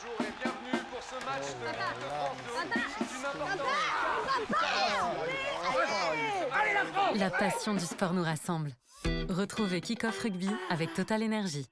Bonjour et bienvenue pour ce match de Coupe de France de rugby d'une importance. La passion du sport nous rassemble. Retrouvez Kick-Off Rugby avec Total Energy.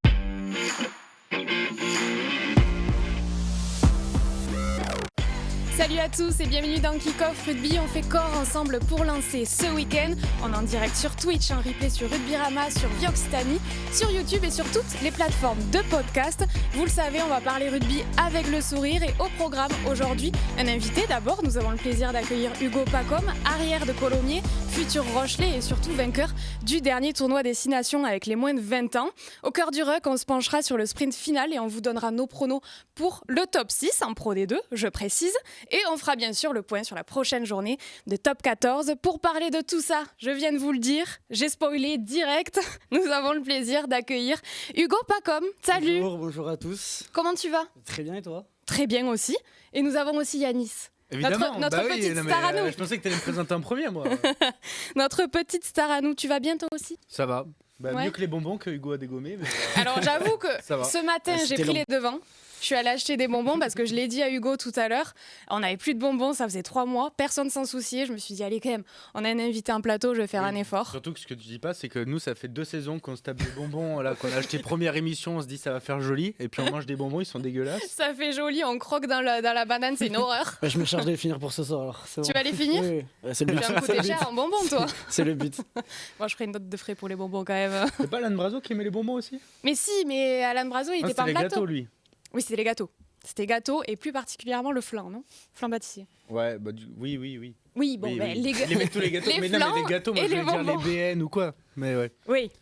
Salut à tous et bienvenue dans Kick-Off Rugby. On fait corps ensemble pour lancer ce week-end. On est en direct sur Twitch, en replay sur Rugbyrama, sur Vioxtani, sur YouTube et sur toutes les plateformes de podcast. Vous le savez, on va parler rugby avec le sourire et au programme aujourd'hui, un invité. D'abord, nous avons le plaisir d'accueillir Hugo Pacom, arrière de Colomiers, futur Rochelais et surtout vainqueur du dernier tournoi Destination avec les moins de 20 ans. Au cœur du ruck, on se penchera sur le sprint final et on vous donnera nos pronos pour le top 6 en Pro D2, je précise. Et on fera bien sûr le point sur la prochaine journée de Top 14. Pour parler de tout ça, je viens de vous le dire, j'ai spoilé direct. Nous avons le plaisir d'accueillir Hugo Pacom. Salut. Bonjour à tous. Comment tu vas ? Très bien et toi ? Très bien aussi. Et nous avons aussi Yanis. Évidemment, notre petite star à nous. Je pensais que tu allais me présenter en premier, moi. Notre petite star à nous. Tu vas bien toi aussi ? Ça va. Ouais. Mieux que les bonbons que Hugo a dégommé. Mais... Alors j'avoue que ce matin, j'ai pris long. les devants. Je suis allée acheter des bonbons parce que je l'ai dit à Hugo tout à l'heure. On n'avait plus de bonbons, ça faisait 3 mois. Personne s'en souciait. Je me suis dit, allez, quand même, on a un invité en plateau, je vais faire un effort. Surtout que ce que tu dis pas, c'est que nous, ça fait 2 saisons qu'on se tape des bonbons. Là, qu'on a acheté première émission, on se dit ça va faire joli. Et puis on mange des bonbons, ils sont dégueulasses. Ça fait joli, on croque dans la banane, c'est une horreur. Je me charge de les finir pour ce soir. Alors, c'est Tu bon. vas les finir ? Oui. C'est le Tu but. vas me coûter cher en bonbons, toi. C'est le but. Moi, je ferai une note de frais pour les bonbons quand même. C'est pas Alan Brazo qui aimait les bonbons aussi ? Mais si, mais Alan Brazo, il était pas en les plateau. gâteaux, lui. Oui, c'était les gâteaux. C'était gâteaux et plus particulièrement le flan, non ? Flan pâtissier. Ouais, oui. Oui, bon, Oui, ben, oui. les tous les gâteaux. les mais non, flans mais les gâteaux, moi et je les voulais dire bonbons. les BN ou quoi. Mais ouais. Oui.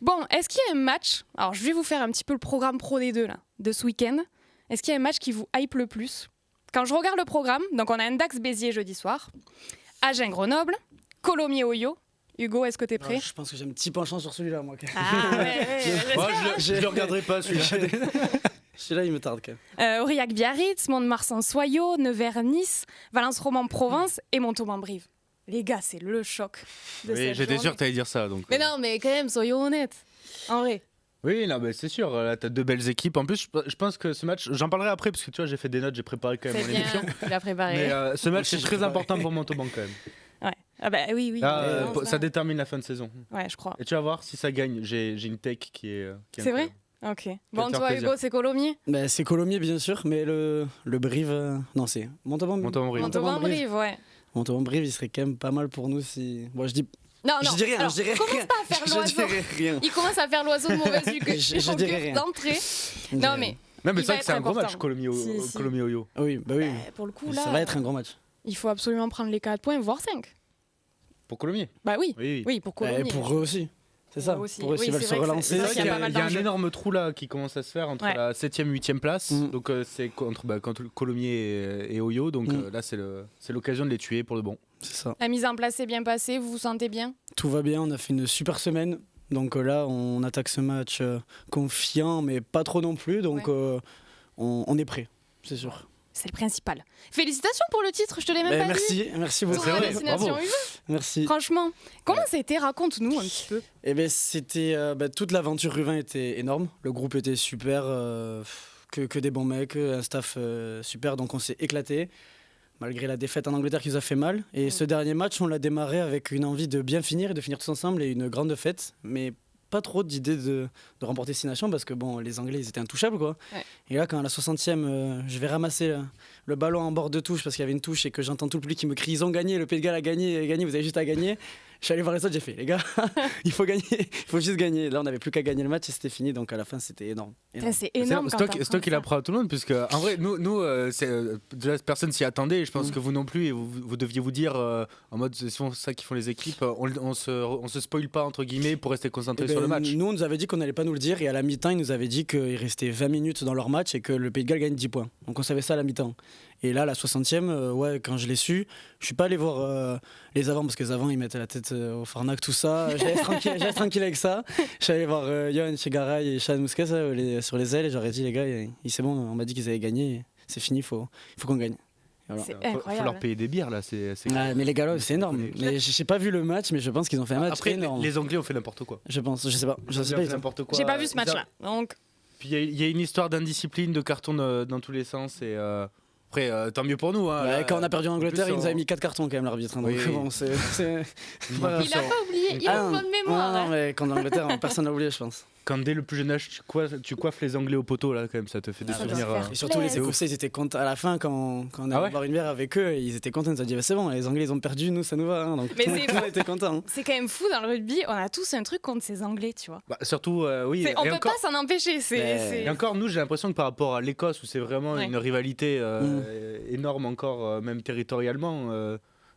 Bon, est-ce qu'il y a un match ? Alors, je vais vous faire un petit peu le programme Pro D2 là, de ce week-end. Est-ce qu'il y a un match qui vous hype le plus ? Quand je regarde le programme, donc on a un Dax Béziers jeudi soir, Agen Grenoble, Colomiers Oyo. Hugo, est-ce que t'es prêt ? Je pense que j'ai un petit penchant sur celui-là, moi. Ah ouais. Moi, je le regarderai pas, celui-là. Celui-là, il me tarde quand même. Aurillac-Biarritz, Mont-de-Marsan-Soyaux, Nevers-Nice, Valence-Roman-Provence et Montauban-Brive. Les gars, c'est le choc de Oui, cette j'étais journée. sûr que t'allais dire ça. Donc, Mais non, mais quand même, soyons honnêtes. En vrai. Oui, non, mais c'est sûr, là t'as 2 belles équipes. En plus, je pense que ce match, j'en parlerai après parce que tu vois, j'ai fait des notes, j'ai préparé quand même C'est mon bien, émission. tu l'as préparé. Mais ce match, c'est j'ai très préparé. important pour Montauban quand même. Ouais. Ah bah oui. Là, ça. ça détermine la fin de saison. Ouais, je crois. Et tu vas voir, si ça gagne, j'ai une tech qui est C'est vrai ? incroyable. Ok. Bon, te faire toi, plaisir. Hugo, c'est Colomiers ? C'est Colomiers, bien sûr, mais le Brive. Non, c'est Montauban-Brive. Montauban-Brive, ouais. Montauban-Brive, il serait quand même pas mal pour nous si. Bon, je dis. Non, Je dirais rien, Alors, je dirais commence rien. pas à faire Je l'oiseau. dirais rien. Il commence à faire l'oiseau de mauvaise vue que Je dirais rien. d'entrée. Je Non, dirais mais rien. Non, mais Il c'est va vrai que c'est un être gros match, important. Colomiers Si. Oyo. Oui, bah oui. pour le coup, là, Ça va être un grand match. il faut absolument prendre les 4 points, voire 5. Pour Colomiers. Bah oui, Oui. oui, pour Colomiers. Pour eux aussi. C'est ça. Eux aussi. Pour eux, Oui, s'ils veulent c'est se vrai que relancer. c'est C'est vrai vrai qu'il y a pas mal qu'il y a un d'enjeux. énorme trou là qui commence à se faire entre Ouais. la 7e et 8e place. Mm. Donc c'est contre Colomiers et Oyo. Donc là, c'est l'occasion de les tuer pour le bon. C'est ça. La mise en place s'est bien passée, vous vous sentez bien ? Tout va bien, on a fait une super semaine. Donc là, on attaque ce match confiant, mais pas trop non plus. Donc on est prêt, c'est sûr. C'est le principal. Félicitations pour le titre, je te l'ai même pas dit. Merci beaucoup. Tournoi vrai, Destination bravo. Hugo. Merci. Franchement, comment ça a été ? Raconte-nous un petit peu. C'était toute l'aventure Ruvin était énorme. Le groupe était super, que des bons mecs, un staff super. Donc on s'est éclaté. Malgré la défaite en Angleterre qui nous a fait mal. Et ce dernier match, on l'a démarré avec une envie de bien finir et de finir tous ensemble et une grande fête. Mais pas trop d'idées de remporter 6 nations parce que bon, les Anglais ils étaient intouchables quoi. Ouais. Et là quand à la 60e je vais ramasser le ballon en bord de touche parce qu'il y avait une touche et que j'entends tout le public qui me crie ils ont gagné, le Pays de Galles a gagné, vous avez juste à gagner. Je suis allé voir les autres, j'ai fait les gars il faut gagner, il faut juste gagner. Là on n'avait plus qu'à gagner le match et c'était fini donc à la fin c'était énorme. Putain, c'est énorme. C'est toi qui l'apprend à tout le monde, puisque en vrai, nous déjà, personne s'y attendait. Je pense que vous non plus, et vous deviez vous dire en mode c'est souvent ça qu'ils font les équipes. On se spoil pas entre guillemets pour rester concentré sur le match. Nous on nous avait dit qu'on n'allait pas nous le dire et à la mi-temps ils nous avaient dit qu'il restait 20 minutes dans leur match et que le Pays de Galles gagne 10 points. Donc on savait ça à la mi-temps. Et là, la 60e, quand je l'ai su, je suis pas allé voir les avants parce que les avants ils mettaient la tête au Farnac, tout ça. J'allais tranquille avec ça. Je suis allé voir Yon Chegaray et Shane Mousquet sur les ailes et j'aurais dit les gars, c'est bon, on m'a dit qu'ils avaient gagné, c'est fini, faut qu'on gagne. Voilà. C'est Faut incroyable. leur payer des bières là. Ouais, mais les gars là, c'est énorme. Mais j'ai pas vu le match, mais je pense qu'ils ont fait un match Après, énorme. les Anglais ont fait n'importe quoi. Je pense, je sais pas, Ils ont fait n'importe quoi. J'ai pas vu ce match-là. Donc, Puis il y a une histoire d'indiscipline, de carton dans tous les sens. Et après, tant mieux pour nous. Hein, Ouais, là, quand on a perdu en Angleterre, plus, il nous avait mis 4 cartons quand même, l'arbitre. Hein, donc Oui. bon, c'est pas grave. Il a pas oublié, il a une bonne mémoire. Non, hein. mais quand en Angleterre, personne n'a oublié, je pense. Quand dès le plus jeune âge, tu coiffes les Anglais au poteau, là, quand même, ça te fait des Ah, souvenirs. doit faire Et surtout, les plaisir. Écossais, ils étaient contents. À la fin, quand on Ah allait ouais boire une bière avec eux, ils étaient contents. Ils se disaient, bah, c'est bon, les Anglais, ils ont perdu, nous, ça nous va. Hein. Donc, Mais tout le c'est monde était content. Hein. C'est quand même fou dans le rugby, on a tous un truc contre ces Anglais, tu vois. Bah, surtout, oui. On et peut encore, pas s'en empêcher. Mais- et encore, nous, j'ai l'impression que par rapport à l'Écosse, où c'est vraiment Ouais. une rivalité énorme encore, même territorialement,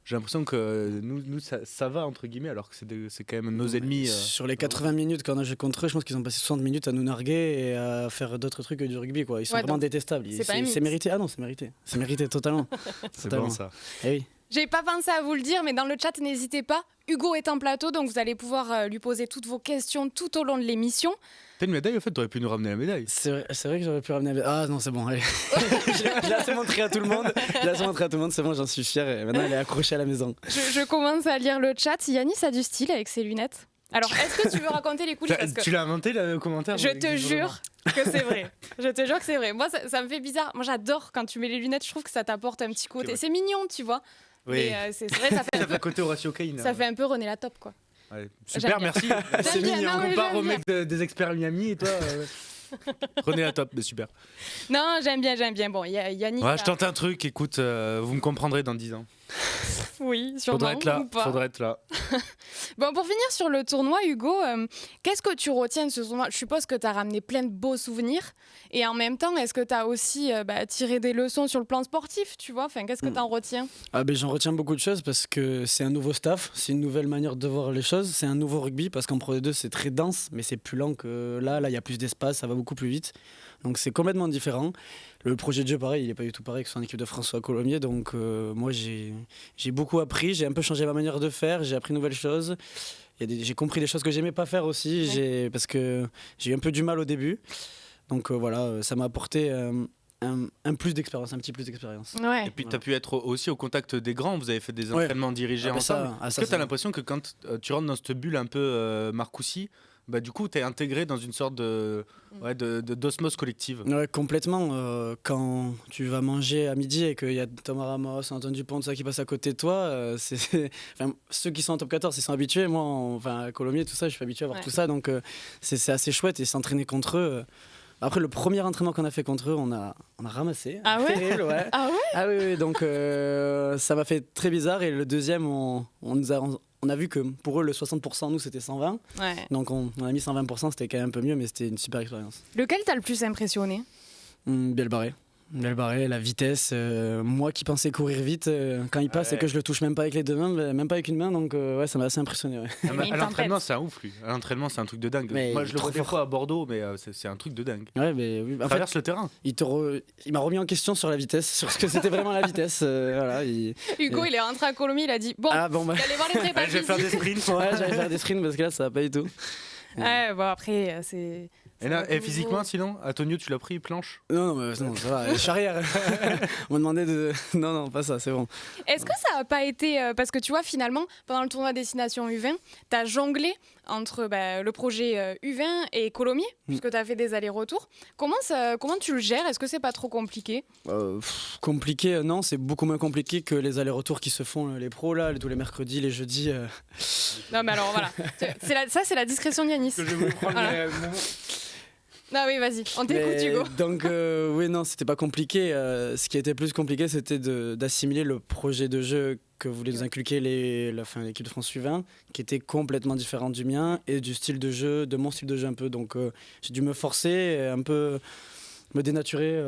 j'ai l'impression que nous ça va, entre guillemets, alors que c'est quand même nos ennemis. Sur les 80 minutes qu'on a joué contre eux, je pense qu'ils ont passé 60 minutes à nous narguer et à faire d'autres trucs que du rugby. Quoi. Ils sont Ouais, vraiment donc, détestables. c'est pas un mythe. C'est mérité. Ah non, c'est mérité. C'est mérité totalement. c'est totalement. bon, ça. Eh oui. J'ai pas pensé à vous le dire, mais dans le chat, n'hésitez pas. Hugo est en plateau, donc vous allez pouvoir lui poser toutes vos questions tout au long de l'émission. T'as une médaille, en fait, t'aurais pu nous ramener la médaille. C'est vrai que j'aurais pu ramener. Ah non, c'est bon. Allez. Je l'ai assez montré à tout le monde. Je l'ai assez montré à tout le monde. C'est bon, j'en suis fier. Et maintenant, elle est accrochée à la maison. Je commence à lire le chat. Yanis a du style avec ses lunettes. Alors, est-ce que tu veux raconter les coulisses Parce que Tu l'as inventé, le commentaire je te jure que c'est vrai. Je te jure que c'est vrai. Moi, ça me fait bizarre. Moi, j'adore quand tu mets les lunettes. Je trouve que ça t'apporte un petit côté. vrai. C'est mignon, tu vois. Oui. Mais c'est vrai, ça fait, Ça fait un côté Horatio Kane. ça fait un peu René la top, quoi. Ouais. J'aime Super, bien. merci. J'aime bien, non, On mais compare j'aime au bien. mec des experts à Miami et toi. René la top, mais super. Non, j'aime bien. Bon, Yannick. Ouais, je tente un truc, écoute, vous me comprendrez dans 10 ans. Oui, sûrement. Faudrait être là. Ou pas. Faudrait être là. Bon, pour finir sur le tournoi, Hugo, qu'est-ce que tu retiens de ce tournoi ? Je suppose que tu as ramené plein de beaux souvenirs. Et en même temps, est-ce que tu as aussi tiré des leçons sur le plan sportif, tu vois ? Enfin, qu'est-ce que tu en retiens ? Ah ben, j'en retiens beaucoup de choses parce que c'est un nouveau staff, c'est une nouvelle manière de voir les choses, c'est un nouveau rugby parce qu'en Pro D2 c'est très dense mais c'est plus lent que là il y a plus d'espace, ça va beaucoup plus vite. Donc c'est complètement différent. Le projet de jeu pareil, il n'est pas du tout pareil que son équipe de France ou à Colomiers, donc moi j'ai beaucoup appris, j'ai un peu changé ma manière de faire, j'ai appris de nouvelles choses. J'ai compris des choses que j'aimais pas faire aussi, parce que j'ai eu un peu du mal au début. Donc voilà, ça m'a apporté un plus d'expérience, un petit plus d'expérience. Ouais. Et puis tu as pu être aussi au contact des grands, vous avez fait des Ouais. entraînements dirigés Ah bah ça, ensemble. ah Est-ce ça, que tu as ça. l'impression que quand tu rentres dans cette bulle un peu Marcoussis, bah, du coup tu es intégré dans une sorte d'osmose collective? Ouais, complètement. Quand tu vas manger à midi et qu'il y a Thomas Ramos, Antoine Dupont, tout ça qui passe à côté de toi, enfin, ceux qui sont en top 14, ils sont habitués. Moi, à Colomiers, tout ça, je suis habitué à voir Ouais. tout ça. Donc, c'est assez chouette et s'entraîner contre eux. Après, le premier entraînement qu'on a fait contre eux, on a ramassé. Ah ouais Terrible, ouais. Ah ouais ? Ah oui, oui, donc ça m'a fait très bizarre. Et le deuxième, on a vu que pour eux, le 60%, nous, c'était 120. Ouais. Donc on a mis 120%, c'était quand même un peu mieux, mais c'était une super expérience. Lequel t'as le plus impressionné ? Bien le barré, la vitesse. Moi qui pensais courir vite, quand il passe Ouais. et que je le touche même pas avec les deux mains, même pas avec une main, donc ouais, ça m'a assez impressionné. Ouais. Ah, Mais une à l'entraînement, tempête. c'est un ouf, lui. À l'entraînement, c'est un truc de dingue. Mais Moi, je le trop vois des fort. fois à Bordeaux, mais c'est un truc de dingue. Ouais, mais oui, Il en fait, traverse le terrain. il m'a remis en question sur la vitesse, sur ce que c'était vraiment la vitesse. Voilà, Hugo, il est rentré à Colomiers, il a dit bon, Ah bon, bah. il allait voir les prépas Allez, je vais faire des physiques. sprints. Ouais, j'allais faire des sprints parce que là, ça va pas du tout. Ouais, bon, après, c'est. Et là, c'est et physiquement, sinon, Antonio, tu l'as pris, planche? Non, mais non, ça va, je suis arrière. On m'a demandé de. Non, pas ça, c'est bon. Est-ce que ça n'a pas été. Parce que tu vois, finalement, pendant le tournoi Destination U20, tu as jonglé entre le projet U20 et Colomiers, puisque tu as fait des allers-retours. Comment tu le gères ? Est-ce que c'est pas trop compliqué ? Compliqué, non, c'est beaucoup moins compliqué que les allers-retours qui se font, les pros, là, tous les mercredis, les jeudis. Non, mais alors voilà. Ça, c'est la discrétion de Yanis. Je voulais prendre Voilà. Non, oui, vas-y, on t'écoute, Mais, Hugo. donc, oui, non, c'était pas compliqué. Ce qui était plus compliqué, c'était d'assimiler le projet de jeu que voulait nous inculquer l'équipe de France U20, qui était complètement différent du mien et du style de jeu, de mon style de jeu un peu. Donc, j'ai dû me forcer, un peu me dénaturer,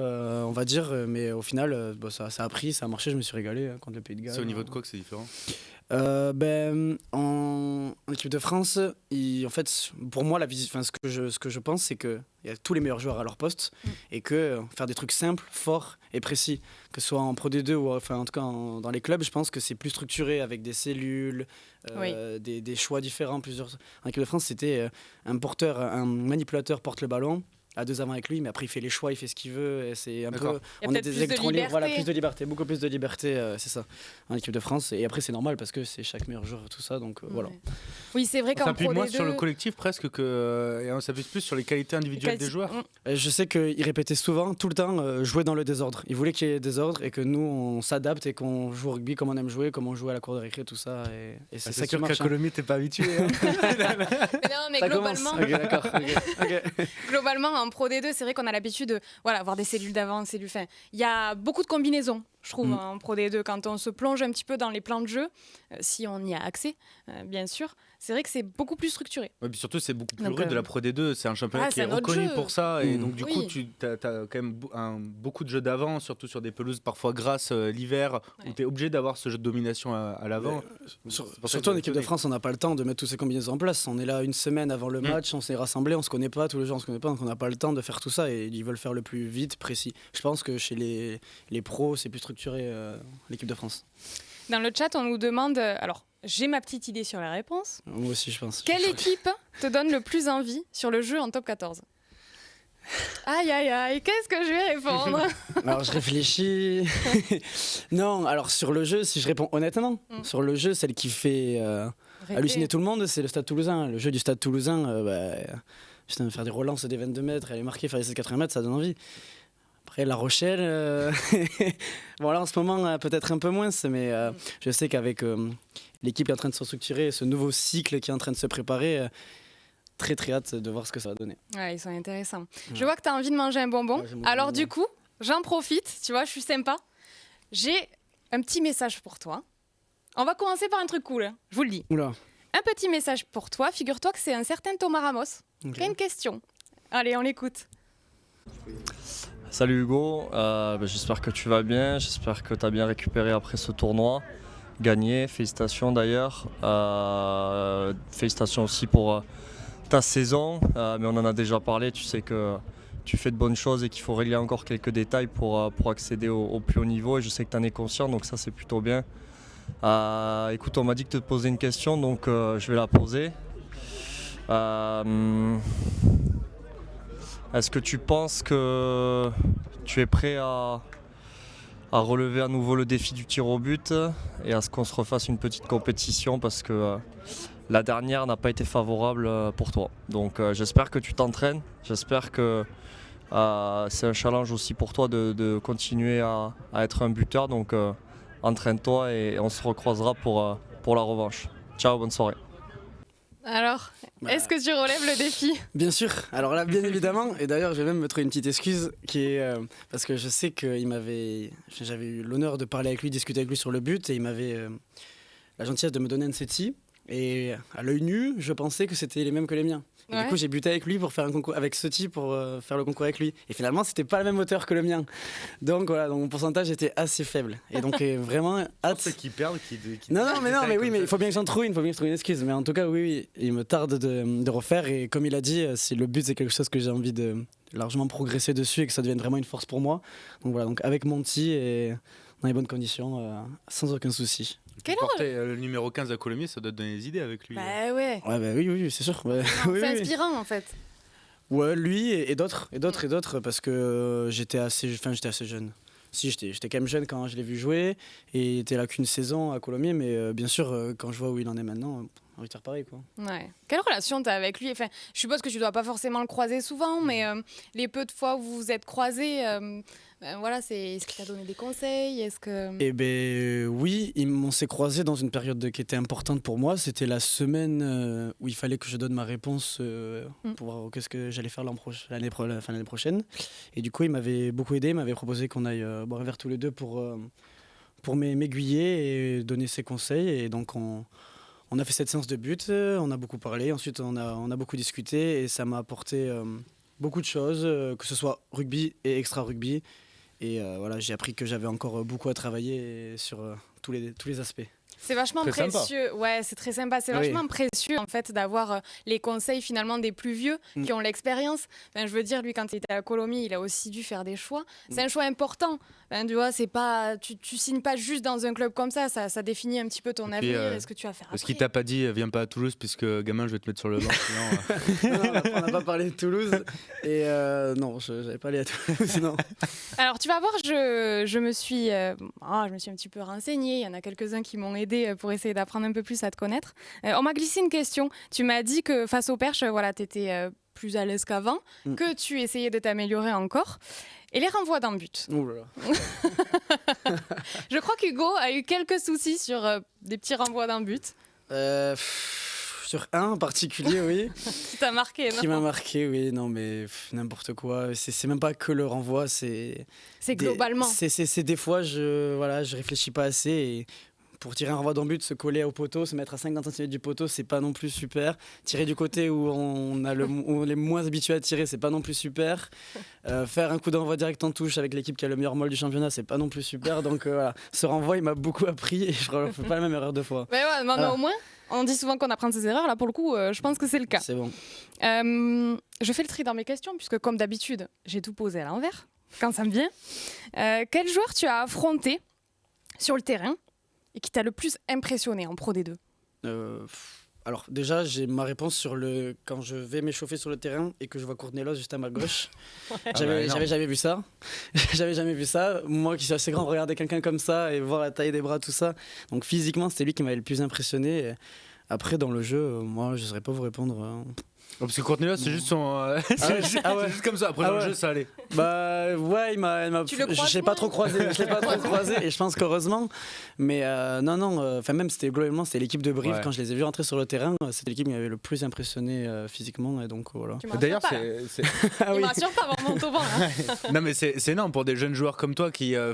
on va dire. Mais au final, ça a pris, ça a marché, je me suis régalé contre le Pays de Galles. C'est au niveau de quoi que c'est différent? En équipe de France, en fait, pour moi, ce que je pense, c'est qu'il y a tous les meilleurs joueurs à leur poste et que faire des trucs simples, forts et précis, que ce soit en Pro D2 ou enfin, en tout cas dans les clubs, je pense que c'est plus structuré avec des cellules, des choix différents. En équipe de France, c'était un manipulateur porte le ballon. à 2 avants avec lui, mais après il fait les choix, il fait ce qu'il veut. Et c'est un peu, D'accord. Il y a on est peut-être des plus de électrons libres, voilà, liberté. plus de liberté, beaucoup plus de liberté, c'est ça, en équipe de France. Et après c'est normal parce que c'est chaque meilleur joueur, tout ça, donc voilà. Ouais. Oui, c'est vrai On qu'en s'appuie Pro moins D2, sur le collectif presque que, et on s'appuie plus sur les qualités individuelles des joueurs. Je sais qu'il répétait souvent, tout le temps, jouer dans le désordre. Il voulait qu'il y ait désordre et que nous on s'adapte et qu'on joue au rugby comme on aime jouer, comme on joue à la cour de récré, tout ça. Et c'est ça qui sûr marche. qu'à Colomiers, t'es pas habitué. Hein. Non, mais Ça commence. globalement, Ok, d'accord. Ok. globalement, en Pro D2, c'est vrai qu'on a l'habitude de avoir des cellules d'avant, cellules fin. Il y a beaucoup de combinaisons, je trouve, en Pro D2. Quand on se plonge un petit peu dans les plans de jeu, si on y a accès, bien sûr, c'est vrai que c'est beaucoup plus structuré. Ouais, puis surtout, c'est beaucoup plus Donc, rude de la Pro D2. C'est un championnat ah, qui c'est est un autre reconnu jeu. pour ça. Et Mm. donc, du coup, Oui. tu as quand même beaucoup de jeux d'avant, surtout sur des pelouses parfois grasses l'hiver, où Ouais. tu es obligé d'avoir ce jeu de domination à l'avant. C'est pour ça Surtout en que équipe de France, on n'a pas le temps de mettre toutes ces combinaisons en place. On est là une semaine avant le match, on s'est rassemblés, on se connaît pas, tous les jours on se connaît pas, donc on n'a pas le temps de faire tout ça et ils veulent faire le plus vite, précis. Je pense que chez les pros, c'est plus structuré l'équipe de France. Dans le chat, on nous demande, alors j'ai ma petite idée sur la réponse. Moi aussi, je pense. Quelle équipe te donne le plus envie sur le jeu en top 14 ? Aïe aïe aïe, qu'est-ce que je vais répondre ? Alors je réfléchis. Non, alors sur le jeu, si je réponds honnêtement, sur le jeu, celle qui fait halluciner tout le monde, c'est le Stade Toulousain. Le jeu du Stade Toulousain, putain, faire des relances des 22 mètres, aller marquer, faire des 80 mètres, ça donne envie. Après La Rochelle, bon là en ce moment peut-être un peu moins, mais je sais qu'avec l'équipe qui est en train de se structurer, ce nouveau cycle qui est en train de se préparer, très très hâte de voir ce que ça va donner. Ouais, ils sont intéressants. Je vois que tu as envie de manger un bonbon. Ouais, j'aime Alors beaucoup. du coup, j'en profite, tu vois, je suis sympa. J'ai un petit message pour toi. On va commencer par un truc cool, hein, je vous le dis. Oula. Un petit message pour toi. Figure-toi que c'est un certain Thomas Ramos Ok. qui a une question. Allez, on l'écoute. Salut Hugo, j'espère que tu vas bien, j'espère que tu as bien récupéré après ce tournoi, gagné, félicitations d'ailleurs, félicitations aussi pour ta saison, mais on en a déjà parlé, tu sais que tu fais de bonnes choses et qu'il faut régler encore quelques détails pour accéder au plus haut niveau et je sais que tu en es conscient, donc ça c'est plutôt bien. Écoute, on m'a dit de te poser une question, donc je vais la poser. Est-ce que tu penses que tu es prêt à relever à nouveau le défi du tir au but et à ce qu'on se refasse une petite compétition parce que la dernière n'a pas été favorable pour toi. Donc j'espère que tu t'entraînes, j'espère que c'est un challenge aussi pour toi de continuer à être un buteur. Donc entraîne-toi et on se recroisera pour la revanche. Ciao, bonne soirée. Alors, est-ce que tu relèves le défi ? Bien sûr, alors là, bien évidemment, et d'ailleurs, je vais même me trouver une petite excuse qui est parce que je sais que j'avais eu l'honneur de parler avec lui, discuter avec lui sur le but, et il m'avait la gentillesse de me donner un SETI. Et à l'œil nu, je pensais que c'était les mêmes que les miens. Et Ouais. du coup, j'ai buté avec lui pour faire un concours avec SETI pour faire le concours avec lui. Et finalement, c'était pas la même hauteur que le mien. Donc voilà, donc mon pourcentage était assez faible. Et donc vraiment hâte. ceux qui perdent, qui Non, mais oui, mais il il faut bien que j'en trouve une, il faut bien que je trouve une excuse. Mais en tout cas, oui, il me tarde de refaire. Et comme il a dit, si le but c'est quelque chose que j'ai envie de largement progresser dessus et que ça devienne vraiment une force pour moi. Donc voilà, donc avec Monty et dans les bonnes conditions, sans aucun souci. Quelle porter le numéro 15 à Colomiers, ça doit te donner des idées avec lui. Bah ouais. Ouais, bah oui, c'est sûr. Ouais, oui, C'est oui. inspirant en fait. Ouais, lui et d'autres, parce que j'étais assez jeune. Si, j'étais quand même jeune quand je l'ai vu jouer, et il était là qu'une saison à Colomiers, mais bien sûr, quand je vois où il en est maintenant, envie de faire pareil, quoi. Ouais. Quelle relation tu as avec lui ? Enfin, je suppose que tu dois pas forcément le croiser souvent, mais les peu de fois où vous vous êtes croisés, voilà, est-ce qu'il t'a donné des conseils ? Est-ce que... Eh ben oui, on s'est croisés dans une période qui était importante pour moi. C'était la semaine où il fallait que je donne ma réponse pour voir qu'est-ce que j'allais faire l'année prochaine. Et du coup, il m'avait beaucoup aidé, il m'avait proposé qu'on aille boire un verre tous les deux pour m'aiguiller et donner ses conseils. Et donc on a fait cette séance de but, on a beaucoup parlé, ensuite on a beaucoup discuté et ça m'a apporté beaucoup de choses, que ce soit rugby et extra-rugby. Et voilà, j'ai appris que j'avais encore beaucoup à travailler sur tous les aspects. C'est vachement Très sympa. précieux. Ouais, c'est très sympa. C'est Oui. vachement précieux en fait d'avoir les conseils finalement des plus vieux qui ont l'expérience. Enfin, je veux dire, lui, quand il était à Colomiers, il a aussi dû faire des choix. C'est un choix important. Enfin, tu vois, c'est pas, tu signes pas juste dans un club comme ça. Ça définit un petit peu ton Et puis, avenir et ce que tu vas faire Parce qu'il après. t'a pas dit viens pas à Toulouse puisque gamin je vais te mettre sur le banc. Sinon, Non, on n'a pas parlé de Toulouse. Et non, je n'avais pas allé à Toulouse. Non. Alors, tu vas voir, je me suis un petit peu renseignée. Il y en a quelques-uns qui m'ont aidé pour essayer d'apprendre un peu plus à te connaître. On m'a glissé une question. Tu m'as dit que face aux perches, voilà, tu étais plus à l'aise qu'avant, que tu essayais de t'améliorer encore. Et les renvois d'un but. Ouh là là. Je crois qu'Hugo a eu quelques soucis sur des petits renvois d'un but. Sur un en particulier, oui. Qui t'a marqué, Qui non m'a marqué, oui. Non, mais n'importe quoi. C'est même pas que le renvoi, c'est. C'est globalement. C'est des fois, je réfléchis pas assez. Et pour tirer un renvoi d'un but, se coller au poteau, se mettre à 50 cm du poteau, c'est pas non plus super. Tirer du côté où on est moins habitué à tirer, c'est pas non plus super. Faire un coup d'envoi direct en touche avec l'équipe qui a le meilleur molle du championnat, c'est pas non plus super. Donc voilà, ce renvoi, il m'a beaucoup appris et je ne fais pas la même erreur deux fois. Mais ouais, non, mais Voilà. au moins, on dit souvent qu'on apprend de ses erreurs. Là, pour le coup, je pense que c'est le cas. C'est bon. Je fais le tri dans mes questions, puisque comme d'habitude, j'ai tout posé à l'envers, quand ça me vient. Quel joueur tu as affronté sur le terrain et qui t'a le plus impressionné en Pro D2? Alors déjà, j'ai ma réponse sur quand je vais m'échauffer sur le terrain et que je vois Cournelos juste à ma gauche. J'avais jamais vu ça. J'avais jamais vu ça. Moi qui suis assez grand, regarder quelqu'un comme ça et voir la taille des bras, tout ça. Donc physiquement, c'était lui qui m'avait le plus impressionné. Et après, dans le jeu, moi, je ne saurais pas vous répondre. parce que Cornelia c'est juste son. ouais. Ah ouais. C'est juste comme ça. Après Ah dans le ouais. jeu ça allait. Bah ouais, il m'a Tu le croises je l'ai pas moins trop croisé, et je pense qu'heureusement. Mais non, enfin même globalement c'était l'équipe de Brive Ouais. quand je les ai vus rentrer sur le terrain, c'était l'équipe qui m'avait le plus impressionné physiquement et donc voilà. Tu me D'ailleurs rassures pas, là. c'est. Ah Il oui. me rassure pas avoir mon tauban. Hein. Non mais c'est énorme pour des jeunes joueurs comme toi qui là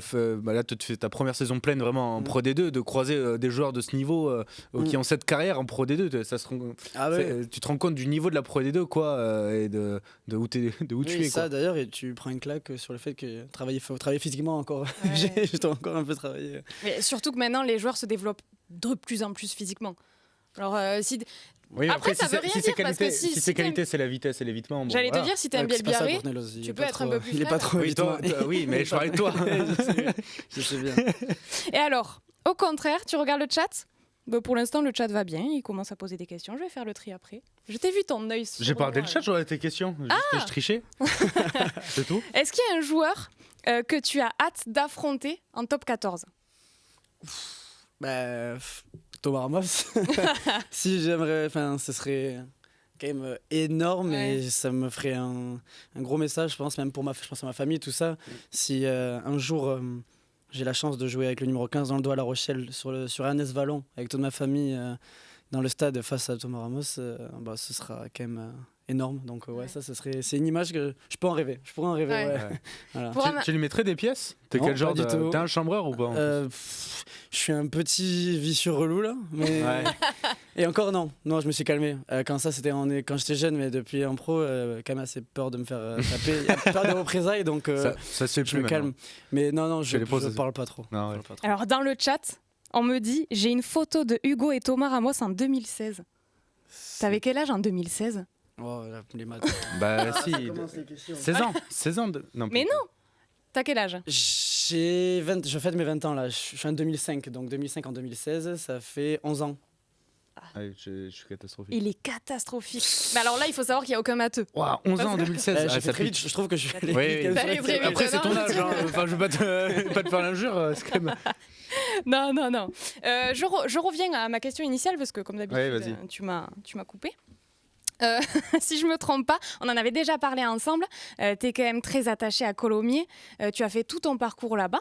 tu fais ta première saison pleine vraiment en Pro D2 de croiser des joueurs de ce niveau qui ont cette carrière en Pro D2 ça se rend, Ah ouais. tu te rends compte du niveau de la Pro D2 quoi et de où tu Oui, es ça quoi. d'ailleurs, et tu prends une claque sur le fait que faut travailler physiquement encore. Ouais. J'ai dois encore un peu travailler. Mais surtout que maintenant, les joueurs se développent de plus en plus physiquement. Alors, si... Oui, mais Après, ça veut rien dire, parce que si ses t'aimes- qualités c'est la vitesse et l'évitement. Bon, J'allais voilà. te dire, si t'es un C'est pas ça, bielbiaré, Cournelos, il tu est peux pas être un trop- peu plus Il est pas frêle. trop Oui, vite. oui, mais je parlais de toi. Je sais bien. Et alors, au contraire, tu regardes le chat. Bah, pour l'instant, le chat va bien. Il commence à poser des questions. Je vais faire le tri après. Je t'ai vu ton œil. J'ai pas regardé le chat, j'aurais tes questions. Juste que je trichais. C'est tout. Est-ce qu'il y a un joueur que tu as hâte d'affronter en top 14? Bah, Thomas Ramos. Si j'aimerais, enfin, ce serait quand même énorme et ça me ferait un gros message, je pense, même pour je pense à ma famille, tout ça. Si un jour j'ai la chance de jouer avec le numéro 15 dans le dos à La Rochelle, sur Ernest Vallon, avec toute ma famille dans le stade face à Thomas Ramos, bah, ce sera quand même énorme. Donc ouais, ça, c'est une image que je peux en rêver. Je pourrais en rêver. Ouais. Ouais. Voilà. Pour un- Tu lui mettrais des pièces? T'es Non, quel genre pas du tout. T'es un chambreur ou pas en plus Je suis un petit vicieux relou là, mais Ouais. et encore non, je me suis calmé. Quand quand j'étais jeune, mais depuis en pro, quand même assez peur de me faire taper, il y a peur des représailles, donc Ça se fait je plus me calme. Mais non, je Chez les pros, ça- parle pas trop. Non, ouais. Je parle pas trop. Alors, dans le chat, on me dit j'ai une photo de Hugo et Thomas Ramos en 2016. T'avais quel âge en 2016? Oh, là, les maths. Bah si, les questions. 16 ans. 16 ans de... non, Mais non. T'as quel âge? Je fête mes 20 ans là. Je suis en 2005, donc 2005 en 2016, ça fait 11 ans. Ah, je suis catastrophique. Il est catastrophique. Mais alors là, il faut savoir qu'il n'y a aucun matheux. Waouh, 11 ans en 2016. J'ai ah, fait ça très pique. vite. Je trouve que je suis allé Oui, vite, oui. quand même, T'allais sur très les- vite. Après, c'est ton Non, âge. Hein. Enfin, je veux pas te faire l'injure. C'est quand même... Non. Je reviens à ma question initiale parce que, comme Ouais, d'habitude, vas-y. tu m'as coupé. Si je me trompe pas, on en avait déjà parlé ensemble. Tu es quand même très attaché à Colomiers. Tu as fait tout ton parcours là-bas.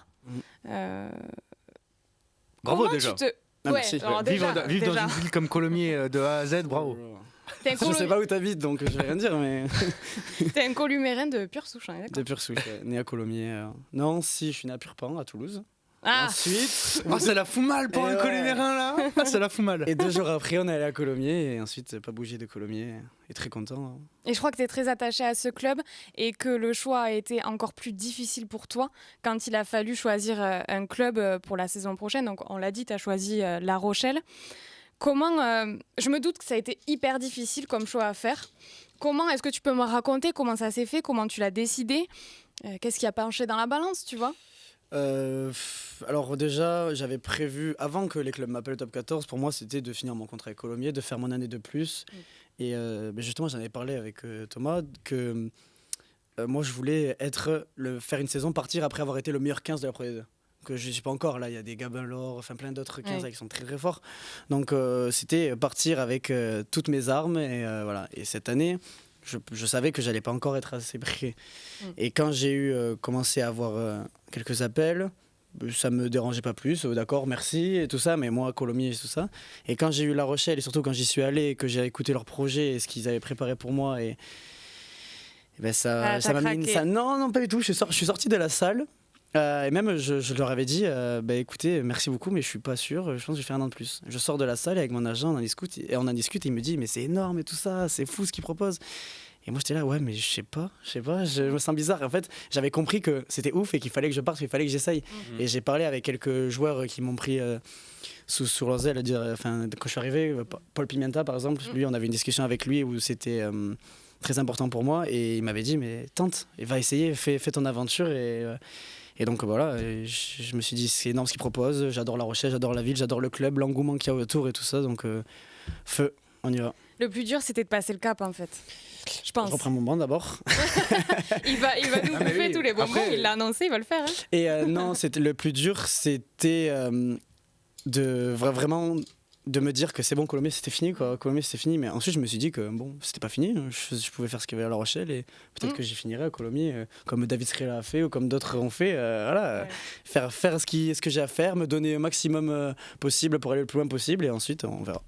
Bravo Comment déjà. tu te... Ah, Ouais, merci. alors Vivre déjà, dans une ville comme Colomiers de A à Z, bravo. T'es un, Je sais pas où t'habites, donc je vais rien dire, mais t'es un columéren de pure souche, on est d'accord. de pure souche. Né à Colomiers. Non, si, je suis né à Purpan, à Toulouse. Ah, Ensuite, Oh, ça la fout mal pour Et un ouais. Colomérin là. Ah, ça la fout mal. et 2 jours après, on est allé à Colomiers et ensuite pas bougé de Colomiers et très content. Hein. et je crois que tu es très attaché à ce club et que le choix a été encore plus difficile pour toi quand il a fallu choisir un club pour la saison prochaine. Donc, on l'a dit, tu as choisi La Rochelle. Je me doute que ça a été hyper difficile comme choix à faire. Comment est-ce que tu peux me raconter comment ça s'est fait, comment tu l'as décidé, qu'est-ce qui a penché dans la balance, tu vois? Alors déjà, j'avais prévu, avant que les clubs m'appellent top 14, pour moi c'était de finir mon contrat avec Colomiers, de faire mon année de plus. Et ben justement, j'en avais parlé avec Thomas, que moi je voulais faire une saison, partir après avoir été le meilleur 15 de la Pro D2. Que je ne suis pas encore, là il y a des Gabin Lor, enfin plein d'autres 15 qui sont très très forts. Donc c'était partir avec toutes mes armes, et voilà. Et cette année, je savais que j'allais pas encore être assez prêt. Et quand j'ai commencé à avoir quelques appels, ça me dérangeait pas plus, d'accord, merci et tout ça, mais moi, Colomiers et tout ça. Et quand j'ai eu La Rochelle, et surtout quand j'y suis allé, que j'ai écouté leur projet et ce qu'ils avaient préparé pour moi, et ben ça t'as m'a mis craqué. non, pas du tout. Je suis sorti de la salle. Et même je leur avais dit bah, écoutez, merci beaucoup mais je suis pas sûr, je pense que je vais faire un an de plus. Je sors de la salle et avec mon agent on en discute et il me dit mais c'est énorme et tout ça, c'est fou ce qu'ils proposent. Et moi j'étais là ouais mais je sais pas, je me sens bizarre. En fait j'avais compris que c'était ouf et qu'il fallait que je parte, qu'il fallait que j'essaye. Et j'ai parlé avec quelques joueurs qui m'ont pris sous leurs ailes, enfin quand je suis arrivé, Paul Pimenta par exemple, lui on avait une discussion avec lui où c'était très important pour moi et il m'avait dit mais tente et va essayer, fais ton aventure. Et donc voilà, et je me suis dit c'est énorme ce qu'ils proposent, j'adore La Rochelle, j'adore la ville, j'adore le club, l'engouement qu'il y a autour et tout ça, donc feu, on y va. Le plus dur, c'était de passer le cap, en fait. Je pense. Je reprends mon banc d'abord. Il va nous Ah, mais bouffer oui. tous les bonbons, Après- il l'a annoncé, il va le faire. Hein. Et non, le plus dur, c'était vraiment de me dire que c'est bon, Colomiers c'était fini, quoi. Colomiers c'était fini, mais ensuite je me suis dit que bon, c'était pas fini, je pouvais faire ce qu'il y avait à La Rochelle et peut-être que j'y finirais à Colomiers, comme David Srela a fait ou comme d'autres ont fait, voilà, faire ce que j'ai à faire, me donner au maximum possible pour aller le plus loin possible et ensuite on verra.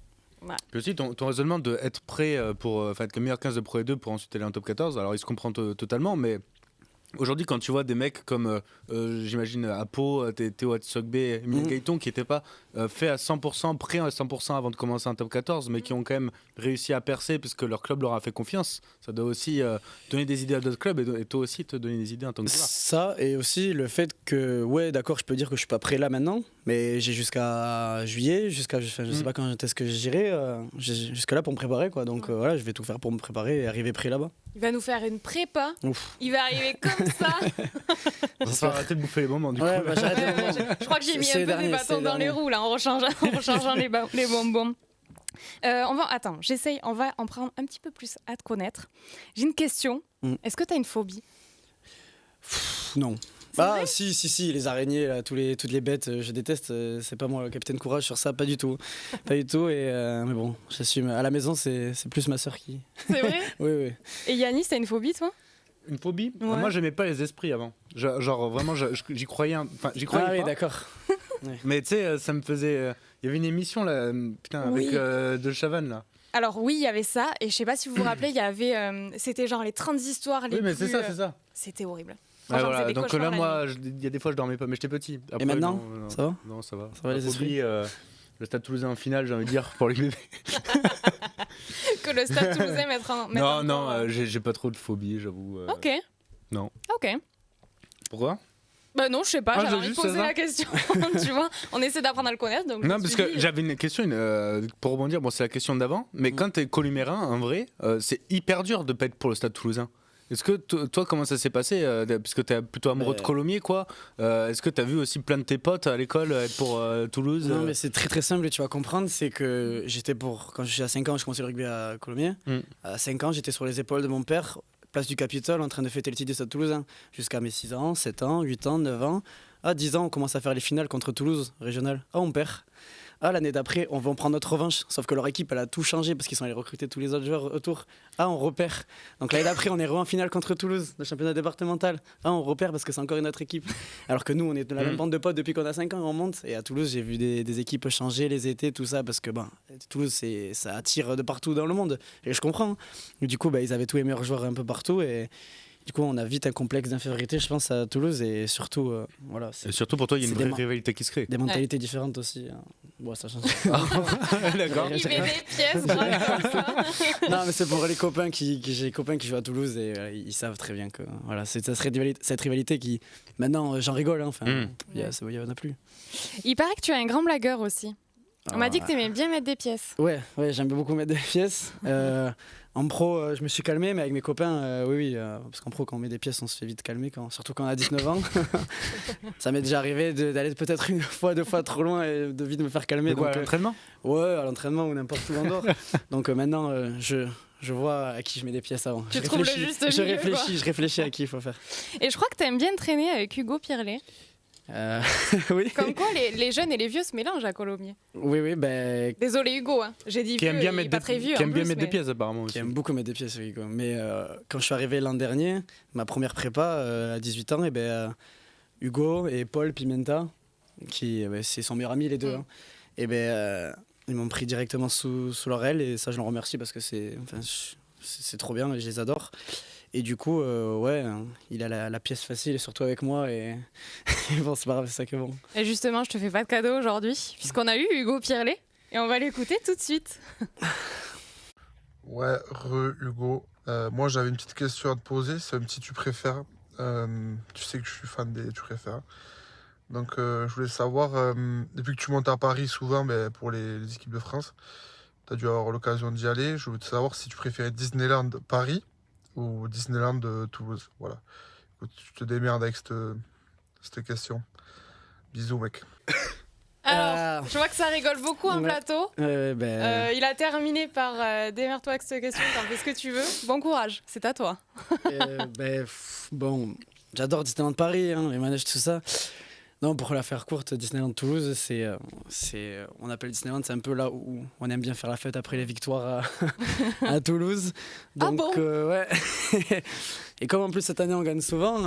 Puis aussi, ton raisonnement de être prêt pour être le meilleur 15 de Pro D2 pour ensuite aller en top 14, alors il se comprend totalement, mais aujourd'hui, quand tu vois des mecs comme, j'imagine, Apo, Théo Atsogbe, Emile Gaëton, qui n'étaient pas faits à 100%, prêts à 100% avant de commencer un top 14, mais qui ont quand même réussi à percer parce que leur club leur a fait confiance, ça doit aussi donner des idées à d'autres clubs et toi aussi te donner des idées en tant que joueur. Ça, et aussi le fait que, ouais, d'accord, je peux dire que je suis pas prêt là maintenant, mais j'ai jusqu'à juillet, je sais pas quand est-ce que j'irai, jusqu'à là pour me préparer, quoi. Donc voilà, je vais tout faire pour me préparer et arriver prêt là-bas. Il va nous faire une prépa. Ouf. Il va arriver comme ça. On va arrêter de bouffer les moments du Ouais, coup. bah, j'arrête les moments. Je crois que j'ai mis C'est un peu dernier, des c'est bâtons dans les dernier. roues là, en rechangeant les bonbons. Attends, on va en prendre un petit peu plus à te connaître. J'ai une question. Est-ce que tu as une phobie? Non. C'est Ah vrai si, les araignées, là, toutes les bêtes, je déteste, c'est pas moi le capitaine courage sur ça, pas du tout. Pas du tout, mais bon, j'assume. À la maison, c'est plus ma sœur qui... C'est vrai? Oui. Et Yanis, t'as une phobie toi? Une phobie. Ouais. Moi, j'aimais pas les esprits avant. Genre vraiment, j'y croyais, j'y croyais Ah pas. oui, d'accord. Mais tu sais, ça me faisait. Il y avait une émission là, putain, Oui. avec De Chavannes là. Alors oui, il y avait ça, et je sais pas si vous vous rappelez, il y avait, c'était genre les 30 histoires les Oui, mais plus... c'est ça. C'était horrible. Ouais, Franchement, voilà. c'est des Donc cauchemars là, la moi, il y a des fois, je dormais pas, mais j'étais petit. Après, maintenant, non, ça va? Non, ça va. Ça va, les La phobie, le Stade Toulousain en finale, j'ai envie de dire, pour les bébés. nuit. Que le Stade Toulousain mette Non, encore, j'ai pas trop de phobie, j'avoue. Ok. Non. Ok. Pourquoi? Bah non, je sais pas, Ah, j'avais j'ai envie de juste poser ça. la question, tu vois. On essaie d'apprendre à le connaître, donc je Non, me parce suis que dit, j'avais une question, pour rebondir, bon, c'est la question d'avant, mais quand t'es columérin, en vrai, c'est hyper dur de pas être pour le Stade Toulousain. Est-ce que toi, comment ça s'est passé puisque t'es plutôt amoureux de Colomiers, quoi. Est-ce que t'as vu aussi plein de tes potes à l'école être pour Toulouse Non, mais c'est très très simple et tu vas comprendre, c'est que quand je suis à 5 ans, je commençais le rugby à Colomiers. À 5 ans, j'étais sur les épaules de mon père, place du Capitole, en train de fêter le titre du Stade Toulousain. Jusqu'à mes 6 ans, 7 ans, 8 ans, 9 ans. À 10 ans, on commence à faire les finales contre Toulouse, régional. Ah, on perd. Ah, l'année d'après, on va prendre notre revanche. Sauf que leur équipe, elle a tout changé parce qu'ils sont allés recruter tous les autres joueurs autour. Ah, on repère. Donc l'année d'après, on est en finale contre Toulouse, le championnat départemental. Ah, on repère parce que c'est encore une autre équipe. Alors que nous, on est de la même bande de potes depuis qu'on a 5 ans, on monte. Et à Toulouse, j'ai vu des équipes changer les étés, tout ça, parce que Toulouse, ça attire de partout dans le monde. Et je comprends. Et du coup, ils avaient tous les meilleurs joueurs un peu partout. Et Du coup, on a vite un complexe d'infériorité, je pense, à Toulouse. Et surtout, voilà, Et surtout pour toi, il y a une c'est vraie rivalité qui se crée. des mentalités différentes aussi. Bon, ça change. D'accord. Il met des pièces, grave comme ça. Non, mais c'est pour les copains j'ai des copains qui jouent à Toulouse et ils savent très bien que voilà, c'est cette rivalité qui. Maintenant, j'en rigole, hein, enfin, il y en a plus. Il paraît que tu es un grand blagueur aussi. On m'a dit que tu aimais bien mettre des pièces. Ouais, j'aime beaucoup mettre des pièces. En pro, je me suis calmé, mais avec mes copains, oui, parce qu'en pro, quand on met des pièces, on se fait vite calmer, surtout quand on a 19 ans. Ça m'est déjà arrivé d'aller peut-être une fois, 2 fois trop loin et de vite me faire calmer. De quoi, donc, à l'entraînement Ouais, à l'entraînement ou n'importe où en dehors. Donc maintenant, je vois à qui je mets des pièces avant. Tu trouves le juste milieu, je réfléchis à qui il faut faire. Et je crois que tu aimes bien traîner avec Hugo Pirlet. Oui. Comme quoi, les jeunes et les vieux se mélangent à Colomiers. Oui, ben. Désolé Hugo, hein. J'ai dit Qui aime vieux, bien il est mettre pas des, très vieux. qui en aime bien plus, mettre des mais- pièces apparemment aussi. Qui aime beaucoup mettre des pièces, Hugo. Mais quand je suis arrivé l'an dernier, ma première prépa à 18 ans, et Hugo et Paul Pimenta, qui c'est son meilleur ami les deux, hein, et ils m'ont pris directement sous leur aile et ça je leur remercie parce que c'est trop bien et je les adore. Et du coup, il a la pièce facile, surtout avec moi. Et bon, c'est pas grave, c'est ça qui est bon. Et justement, je te fais pas de cadeau aujourd'hui, puisqu'on a eu Hugo Pirlet. Et on va l'écouter tout de suite. Ouais, Hugo. Moi, j'avais une petite question à te poser. C'est un petit tu préfères. Tu sais que je suis fan des tu préfères. Donc, je voulais savoir, depuis que tu montes à Paris souvent pour les équipes de France, tu as dû avoir l'occasion d'y aller. Je voulais te savoir si tu préférais Disneyland Paris ou Disneyland Toulouse. Voilà. Écoute, tu te démerdes avec cette question. Bisous, mec. Alors, je vois que ça rigole beaucoup en Ouais. plateau. Il a terminé par démerde-toi avec cette question, t'en fais ce que tu veux. Bon courage, c'est à toi. Bon, j'adore Disneyland Paris, hein, les manèges, tout ça. Non, pour la faire courte, Disneyland Toulouse, on appelle Disneyland, c'est un peu là où on aime bien faire la fête après les victoires à Toulouse. Ah Donc, bon ouais. Et comme en plus cette année on gagne souvent,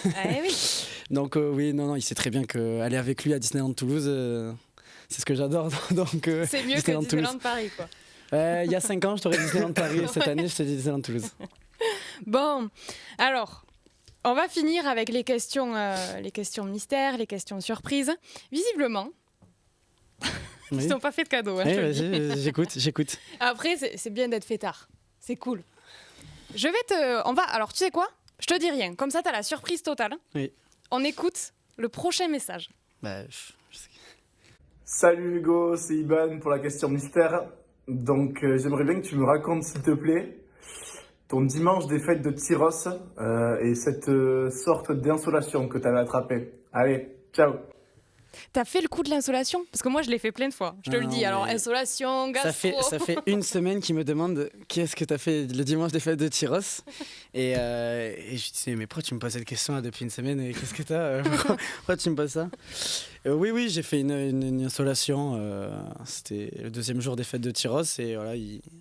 Eh oui. donc oui, non, il sait très bien qu'aller avec lui à Disneyland Toulouse, c'est ce que j'adore. Donc, C'est mieux que Disneyland Disneyland Paris, quoi. il y a 5 ans, je t'aurais dit Disneyland Paris, cette année, je te dis Disneyland Toulouse. Bon, alors, on va finir avec les questions mystères, les questions surprises. Visiblement, Oui. ils t'ont pas fait de cadeau, hein, je Oui, te le dis. vas-y, j'écoute. Après, c'est bien d'être fêtard. C'est cool. Alors, tu sais quoi? Je te dis rien. Comme ça, t'as la surprise totale. Oui. On écoute le prochain message. Je sais. Salut Hugo, c'est Iban pour la question mystère. Donc j'aimerais bien que tu me racontes s'il te plaît ton dimanche des fêtes de Tyros et cette sorte d'insolation que tu avais attrapée. Allez, ciao. T'as fait le coup de l'insolation? Parce que moi, je l'ai fait plein de fois. Je te le Non, dis. Alors, mais insolation, gastro. Ça fait une semaine qu'il me demande qu'est-ce que tu as fait le dimanche des fêtes de Tyros. Et je disais, mais pourquoi tu me poses cette question là, depuis une semaine et qu'est-ce que tu as pourquoi tu me poses ça Oui, j'ai fait une insolation. C'était le deuxième jour des fêtes de Tyros. Et voilà,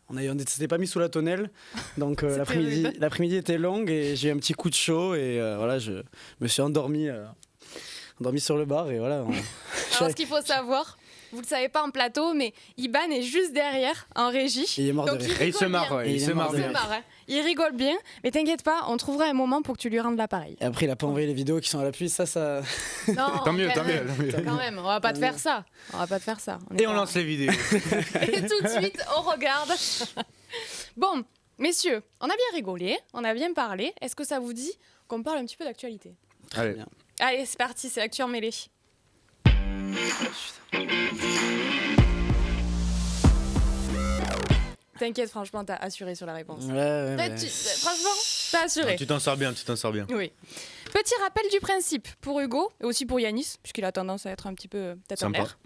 on ne s'était pas mis sous la tonnelle. Donc l'après-midi était longue et j'ai eu un petit coup de chaud. Et voilà, je me suis endormi sur le bar. Et voilà. Alors, ce qu'il faut savoir, vous le savez pas en plateau, mais Iban est juste derrière, en régie. Et il est mort de Donc, rire. Et il se rigole marre, bien. ouais, il Il se est mort marre de Il bien. se marre, hein. Il rigole bien, mais t'inquiète pas, on trouvera un moment pour que tu lui rendes l'appareil. Et après, il a pas envoyé les vidéos qui sont à l'appui. Ça. Non, Tant mieux, quand tant mieux, même. tant mieux. Quand même, on va pas te faire ça. On va pas te faire ça. est Et on pas- lance les vidéos. Et tout de suite, on regarde. Bon, messieurs, on a bien rigolé, on a bien parlé. Est-ce que ça vous dit qu'on parle un petit peu d'actualité? Allez. bien. Allez, c'est parti, c'est l'actu en mêlée. T'inquiète, franchement, t'as assuré sur la réponse. Franchement, t'as assuré. Tu t'en sors bien, tu t'en sors bien. Oui. Petit rappel du principe pour Hugo et aussi pour Yanis, puisqu'il a tendance à être un petit peu tête en Sympa. l'air.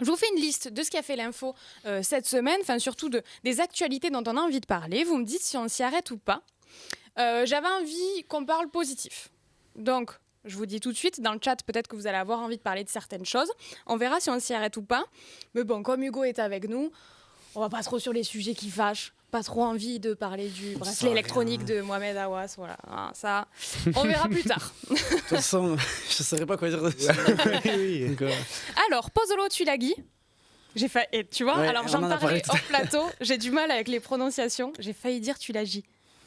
Je vous fais une liste de ce qui a fait l'info cette semaine, enfin surtout des actualités dont on a envie de parler. Vous me dites si on s'y arrête ou pas. J'avais envie qu'on parle positif. Donc, je vous dis tout de suite, dans le chat, peut-être que vous allez avoir envie de parler de certaines choses. On verra si on s'y arrête ou pas. Mais bon, comme Hugo est avec nous, on va pas trop sur les sujets qui fâchent. Pas trop envie de parler du bracelet électronique de Mohamed Awas. Voilà, ah, ça, on verra plus tard. De toute façon, je ne saurais pas quoi dire dessus. Oui. Donc, Alors, Pozzolo Tulagi. J'ai failli, et tu vois, Ouais, alors on j'en en a parlais parlé tout hors plateau, j'ai du mal avec les prononciations. J'ai failli dire Tulagi.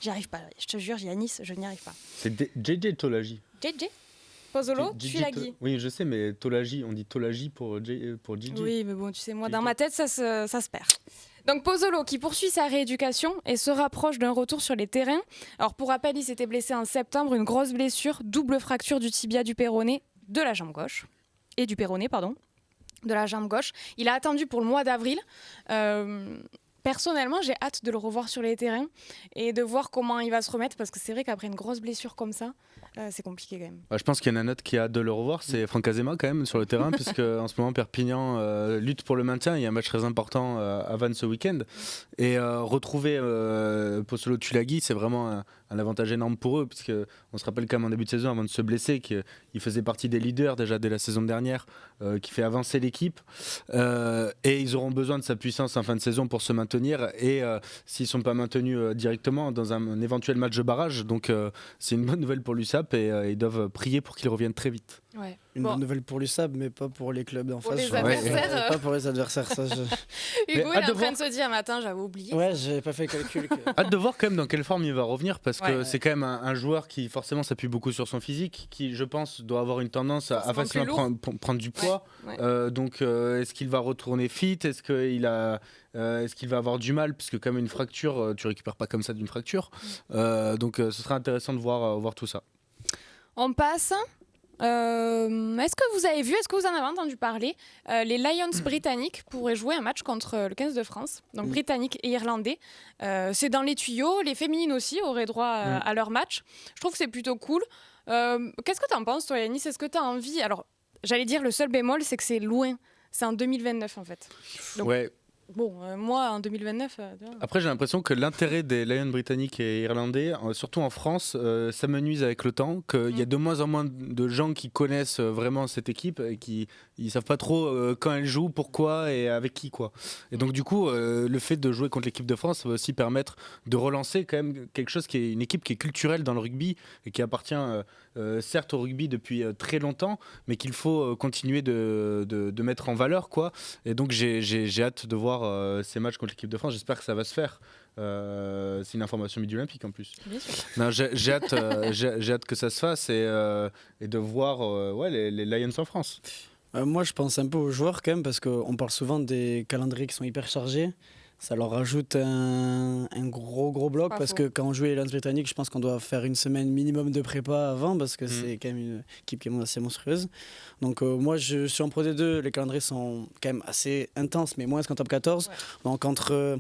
J'y arrive pas, je te jure, Yanis, je n'y arrive pas. C'est JJ Tolaji. JJ Pozzolo, Tulagi. Oui, je sais, mais Tolaji, on dit Tolaji pour JJ. Oui, mais bon, tu sais, moi, dans ma tête, ça se perd. Donc Pozzolo qui poursuit sa rééducation et se rapproche d'un retour sur les terrains. Alors pour rappel, il s'était blessé en septembre, une grosse blessure, double fracture du tibia du péroné de la jambe gauche. Et du péroné, pardon, de la jambe gauche. Il a attendu pour le mois d'avril. Personnellement, j'ai hâte de le revoir sur les terrains et de voir comment il va se remettre parce que c'est vrai qu'après une grosse blessure comme ça, c'est compliqué quand même. Je pense qu'il y en a un autre qui a hâte de le revoir, c'est Franck Azema quand même sur le terrain, puisque en ce moment Perpignan lutte pour le maintien. Il y a un match très important à Vannes ce week-end. Et retrouver Pozzolo Tulagi, c'est vraiment un avantage énorme pour eux, puisqu'on se rappelle quand même en début de saison, avant de se blesser, qu'il faisait partie des leaders déjà dès la saison dernière, qui fait avancer l'équipe. Et ils auront besoin de sa puissance en fin de saison pour se maintenir. Et s'ils ne sont pas maintenus directement dans un éventuel match de barrage, donc c'est une bonne nouvelle pour l'USAP et ils doivent prier pour qu'il revienne très vite. Ouais. Une bonne nouvelle pour l'USAP, mais pas pour les clubs d'en face. Les adversaires. Pas pour les adversaires, ça. Hugo il est en train de se dire, mais attends, j'avais oublié. Ouais, j'ai pas fait le calcul. Hâte de voir quand même dans quelle forme il va revenir, parce que c'est quand même un joueur qui forcément s'appuie beaucoup sur son physique, qui je pense doit avoir une tendance à facilement prendre du poids. Donc est-ce qu'il va retourner fit? Est-ce qu'il va avoir du mal, puisque comme une fracture, tu récupères pas comme ça d'une fracture. Donc ce sera intéressant de voir tout ça. On passe. Est-ce que vous en avez entendu parler, les Lions britanniques pourraient jouer un match contre le 15 de France, donc britanniques et irlandais. C'est dans les tuyaux, les féminines aussi auraient droit à leur match. Je trouve que c'est plutôt cool. Qu'est-ce que tu en penses, toi, Yanis? Est-ce que tu as envie? Alors, j'allais dire le seul bémol, c'est que c'est loin. C'est en 2029 en fait. Donc, ouais. Bon, moi en 2029. Après, j'ai l'impression que l'intérêt des Lions britanniques et irlandais, surtout en France, s'amenuise avec le temps. Qu'il y a de moins en moins de gens qui connaissent vraiment cette équipe et qui ne savent pas trop quand elle joue, pourquoi et avec qui, quoi. Et donc, du coup, le fait de jouer contre l'équipe de France, ça va aussi permettre de relancer quand même quelque chose qui est une équipe qui est culturelle dans le rugby et qui appartient certes au rugby depuis très longtemps, mais qu'il faut continuer de mettre en valeur, quoi. Et donc, j'ai hâte de voir ces matchs contre l'équipe de France. J'espère que ça va se faire. C'est une information midi olympique en plus. Non, j'ai hâte que ça se fasse et de voir les Lions en France. Moi, je pense un peu aux joueurs quand même, parce qu'on parle souvent des calendriers qui sont hyper chargés. Ça leur rajoute un gros bloc, parce que quand on joue les Lions britanniques, je pense qu'on doit faire une semaine minimum de prépa avant, parce que c'est quand même une équipe qui est assez monstrueuse. Donc moi, je suis en Pro D2, les calendriers sont quand même assez intenses, mais moins qu'en top 14. Ouais. Donc entre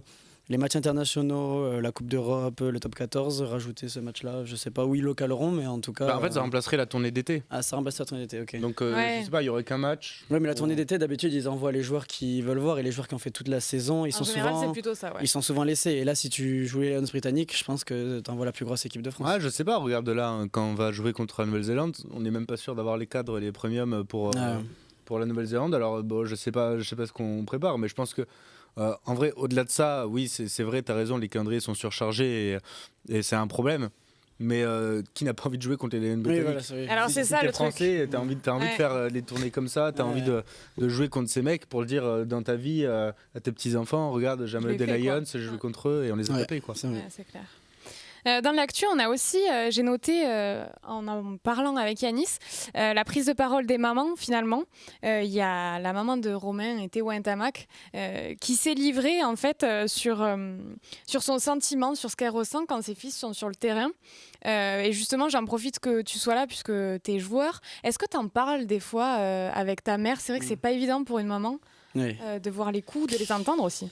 les matchs internationaux, la Coupe d'Europe, le top 14, rajouter ce match-là, je sais pas où ils le caleront, mais en tout cas... en fait, ça remplacerait la tournée d'été. Ah, ça remplacerait la tournée d'été, ok. Donc, je sais pas, il y aurait qu'un match. Oui, mais la tournée d'été, d'habitude, ils envoient les joueurs qui veulent voir, et les joueurs qui ont fait toute la saison, ils sont souvent laissés. Et là, si tu joues les Lions britanniques, je pense que tu envoies la plus grosse équipe de France. Ouais, je sais pas, regarde là, quand on va jouer contre la Nouvelle-Zélande, on n'est même pas sûr d'avoir les cadres et les premiums pour la Nouvelle-Zélande. Alors, je sais pas ce qu'on prépare, mais je pense que en vrai, au-delà de ça, oui, c'est vrai, tu as raison, les calendriers sont surchargés et c'est un problème. Mais qui n'a pas envie de jouer contre les Lions britanniques? Alors c'est ça le truc. Français, t'as envie de faire des tournées comme ça, t'as envie de jouer contre ces mecs pour le dire dans ta vie à tes petits-enfants, regarde, jamais des Lions, je joue contre eux et on les a tapés, quoi. C'est clair. Dans l'actu, on a aussi, j'ai noté, en parlant avec Yanis, la prise de parole des mamans, finalement. Il y a la maman de Romain et Théo Ntamak qui s'est livrée, en fait, sur son sentiment, sur ce qu'elle ressent quand ses fils sont sur le terrain. Et justement, j'en profite que tu sois là, puisque tu es joueur. Est-ce que tu en parles des fois avec ta mère? C'est vrai que c'est pas évident pour une maman de voir les coups, de les entendre aussi.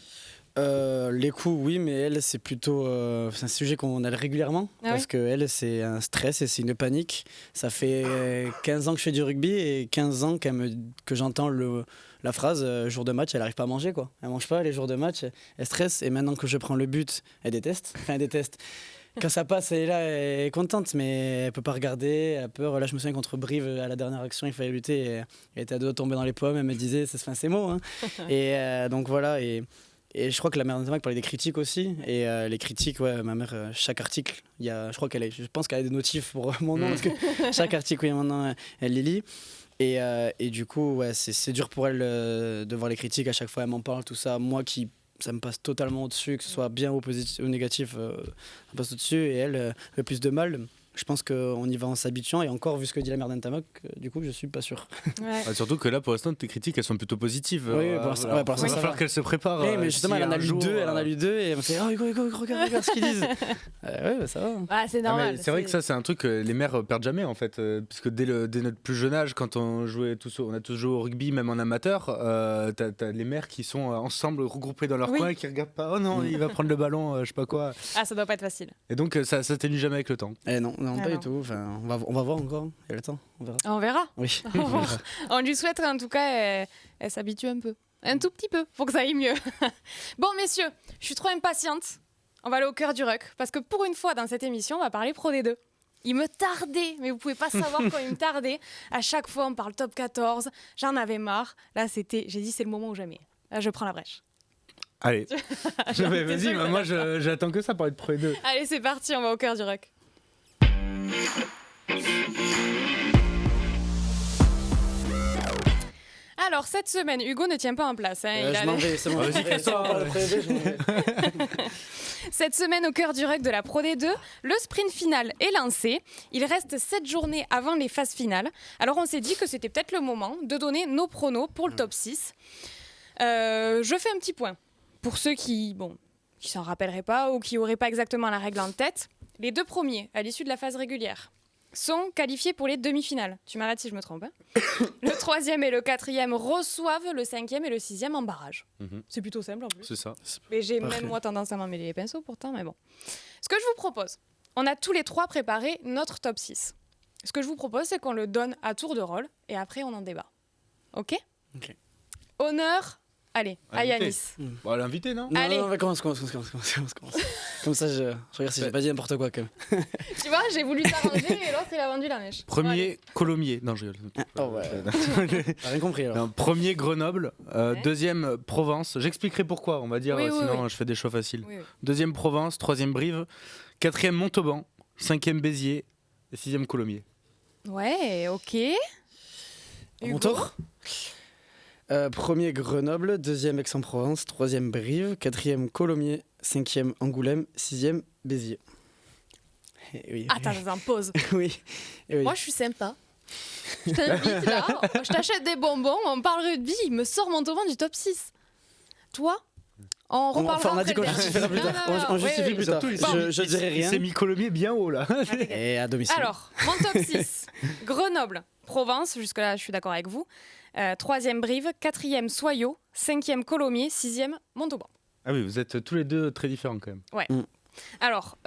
Les coups, oui, mais elle, c'est plutôt c'est un sujet qu'on a régulièrement, parce que elle, c'est un stress et c'est une panique. Ça fait 15 ans que je fais du rugby et 15 ans que j'entends la phrase jour de match, elle n'arrive pas à manger, quoi. Elle mange pas les jours de match, elle stresse, et maintenant que je prends le but, elle déteste. Quand ça passe, elle est là, elle est contente, mais elle peut pas regarder, elle a peur. Là, je me souviens contre Brive, à la dernière action, il fallait lutter, et elle était à deux de tomber dans les pommes, elle me disait, c'est mots, hein. Et donc voilà, et je crois que la mère d'Antamac parlait des critiques aussi. Et les critiques, ma mère, chaque article, je pense qu'elle a des notifs pour mon nom, parce que chaque article, maintenant, elle les lit. Et du coup, c'est dur pour elle de voir les critiques. À chaque fois, elle m'en parle, tout ça. Moi qui ça me passe totalement au-dessus, que ce soit bien ou positif ou négatif, ça me passe au-dessus. Et elle fait plus de mal. Je pense qu'on y va en s'habituant. Et encore, vu ce que dit la mère d'Antamoc, du coup, je suis pas sûr. Ouais. Surtout que là, pour l'instant, tes critiques, elles sont plutôt positives. Oui, pour l'instant, ouais, pour l'instant, il va ça falloir va. qu'elle se prépare. Oui, mais justement, si elle en a un lu jour, deux, et elle me fait oh, Hugo, regarde ce qu'ils disent. Ouais, bah, ça va. Ah, c'est Ah, normal. mais c'est vrai que ça, c'est un truc que les mères perdent jamais en fait. Puisque dès notre plus jeune âge, quand on a tous joué au rugby, même en amateur, t'as les mères qui sont ensemble regroupées dans leur Oui. coin et qui regardent pas. Oh non, il va prendre le ballon, je sais pas quoi. Ah, ça doit pas être facile. Et donc ça s'atténue jamais avec le temps. Eh non, Ah, pas non. du tout. Enfin, on va voir encore. Il y a le temps, on verra. On verra. Oui. On va voir. On lui souhaite en tout cas, elle s'habitue un peu. Un tout petit peu, pour que ça aille mieux. Bon, messieurs, je suis trop impatiente. On va aller au cœur du ruck. Parce que pour une fois dans cette émission, on va parler Pro D2. Il me tardait, mais vous pouvez pas savoir quand il me tardait. À chaque fois, on parle top 14. J'en avais marre. Là, j'ai dit, c'est le moment ou jamais. Là, je prends la brèche. Allez, T'es vas-y, sûr que moi t'as j'attends que ça pour être Pro 2. Allez, c'est parti, on va au cœur du ruck. Alors, cette semaine, Hugo ne tient pas en place. Hein, il Je a m'en le- vais, c'est bon. Vas-y, casse-toi. Cette semaine, au cœur du ruck de la Pro D2, le sprint final est lancé. Il reste 7 journées avant les phases finales. Alors, on s'est dit que c'était peut-être le moment de donner nos pronos pour le top 6. Je fais un petit point. Pour ceux qui s'en rappelleraient pas ou qui n'auraient pas exactement la règle en tête, les 2 premiers, à l'issue de la phase régulière, sont qualifiés pour les demi-finales. Tu m'arrêtes si je me trompe. Hein. Le 3e et le 4e reçoivent le 5e et le 6e en barrage. Mhm. C'est plutôt simple en plus. C'est ça. Mais j'ai Parfait. même moi tendance à m'emmêler les pinceaux pourtant, mais bon. Ce que je vous propose, on a tous les 3 préparé notre top 6. Ce que je vous propose, c'est qu'on le donne à tour de rôle et après on en débat. Ok ? Ok. Honneur, allez, à Invité. Yanis. Bon, l'invité, non Non, Allez. non, commence. Comme ça, je regarde si j'ai pas dit n'importe quoi, quand même. Tu vois, j'ai voulu t'arranger et l'autre il a vendu la mèche. Premier, Colomiers. Non, je rigole. Oh ouais. T'as rien compris, alors. Non, premier, Grenoble. Deuxième, Provence. J'expliquerai pourquoi, on va dire, Oui, oui, sinon oui. je fais des choix faciles. Oui, oui. Deuxième, Provence. Troisième, Brive. Quatrième, Montauban. Cinquième, Béziers. Et sixième, Colomiers. Ouais, ok. Mon Hugo. tour. Premier Grenoble, deuxième Aix-en-Provence, troisième Brive, quatrième Colomiers, cinquième Angoulême, sixième Béziers. Oui. Attends, pause. oui. Et oui. Moi, je suis sympa. Je t'invite là, je t'achète des bonbons, on parle rugby, il me sort Montauban du top 6. Toi, on reparlera Enfin, on a dit après qu'on le justifiera plus derby. tard. Non, non, On non, justifie oui, plus oui. tard. Bon. Je dirai Il rien. s'est mis Colomiers bien haut, là. Et à domicile. Alors, mon top 6. Grenoble, Provence, jusque-là, je suis d'accord avec vous. 3e Brive, 4e Soyaux, 5e Colomiers, 6e Montauban. Ah oui, vous êtes tous les deux très différents, quand même. Alors,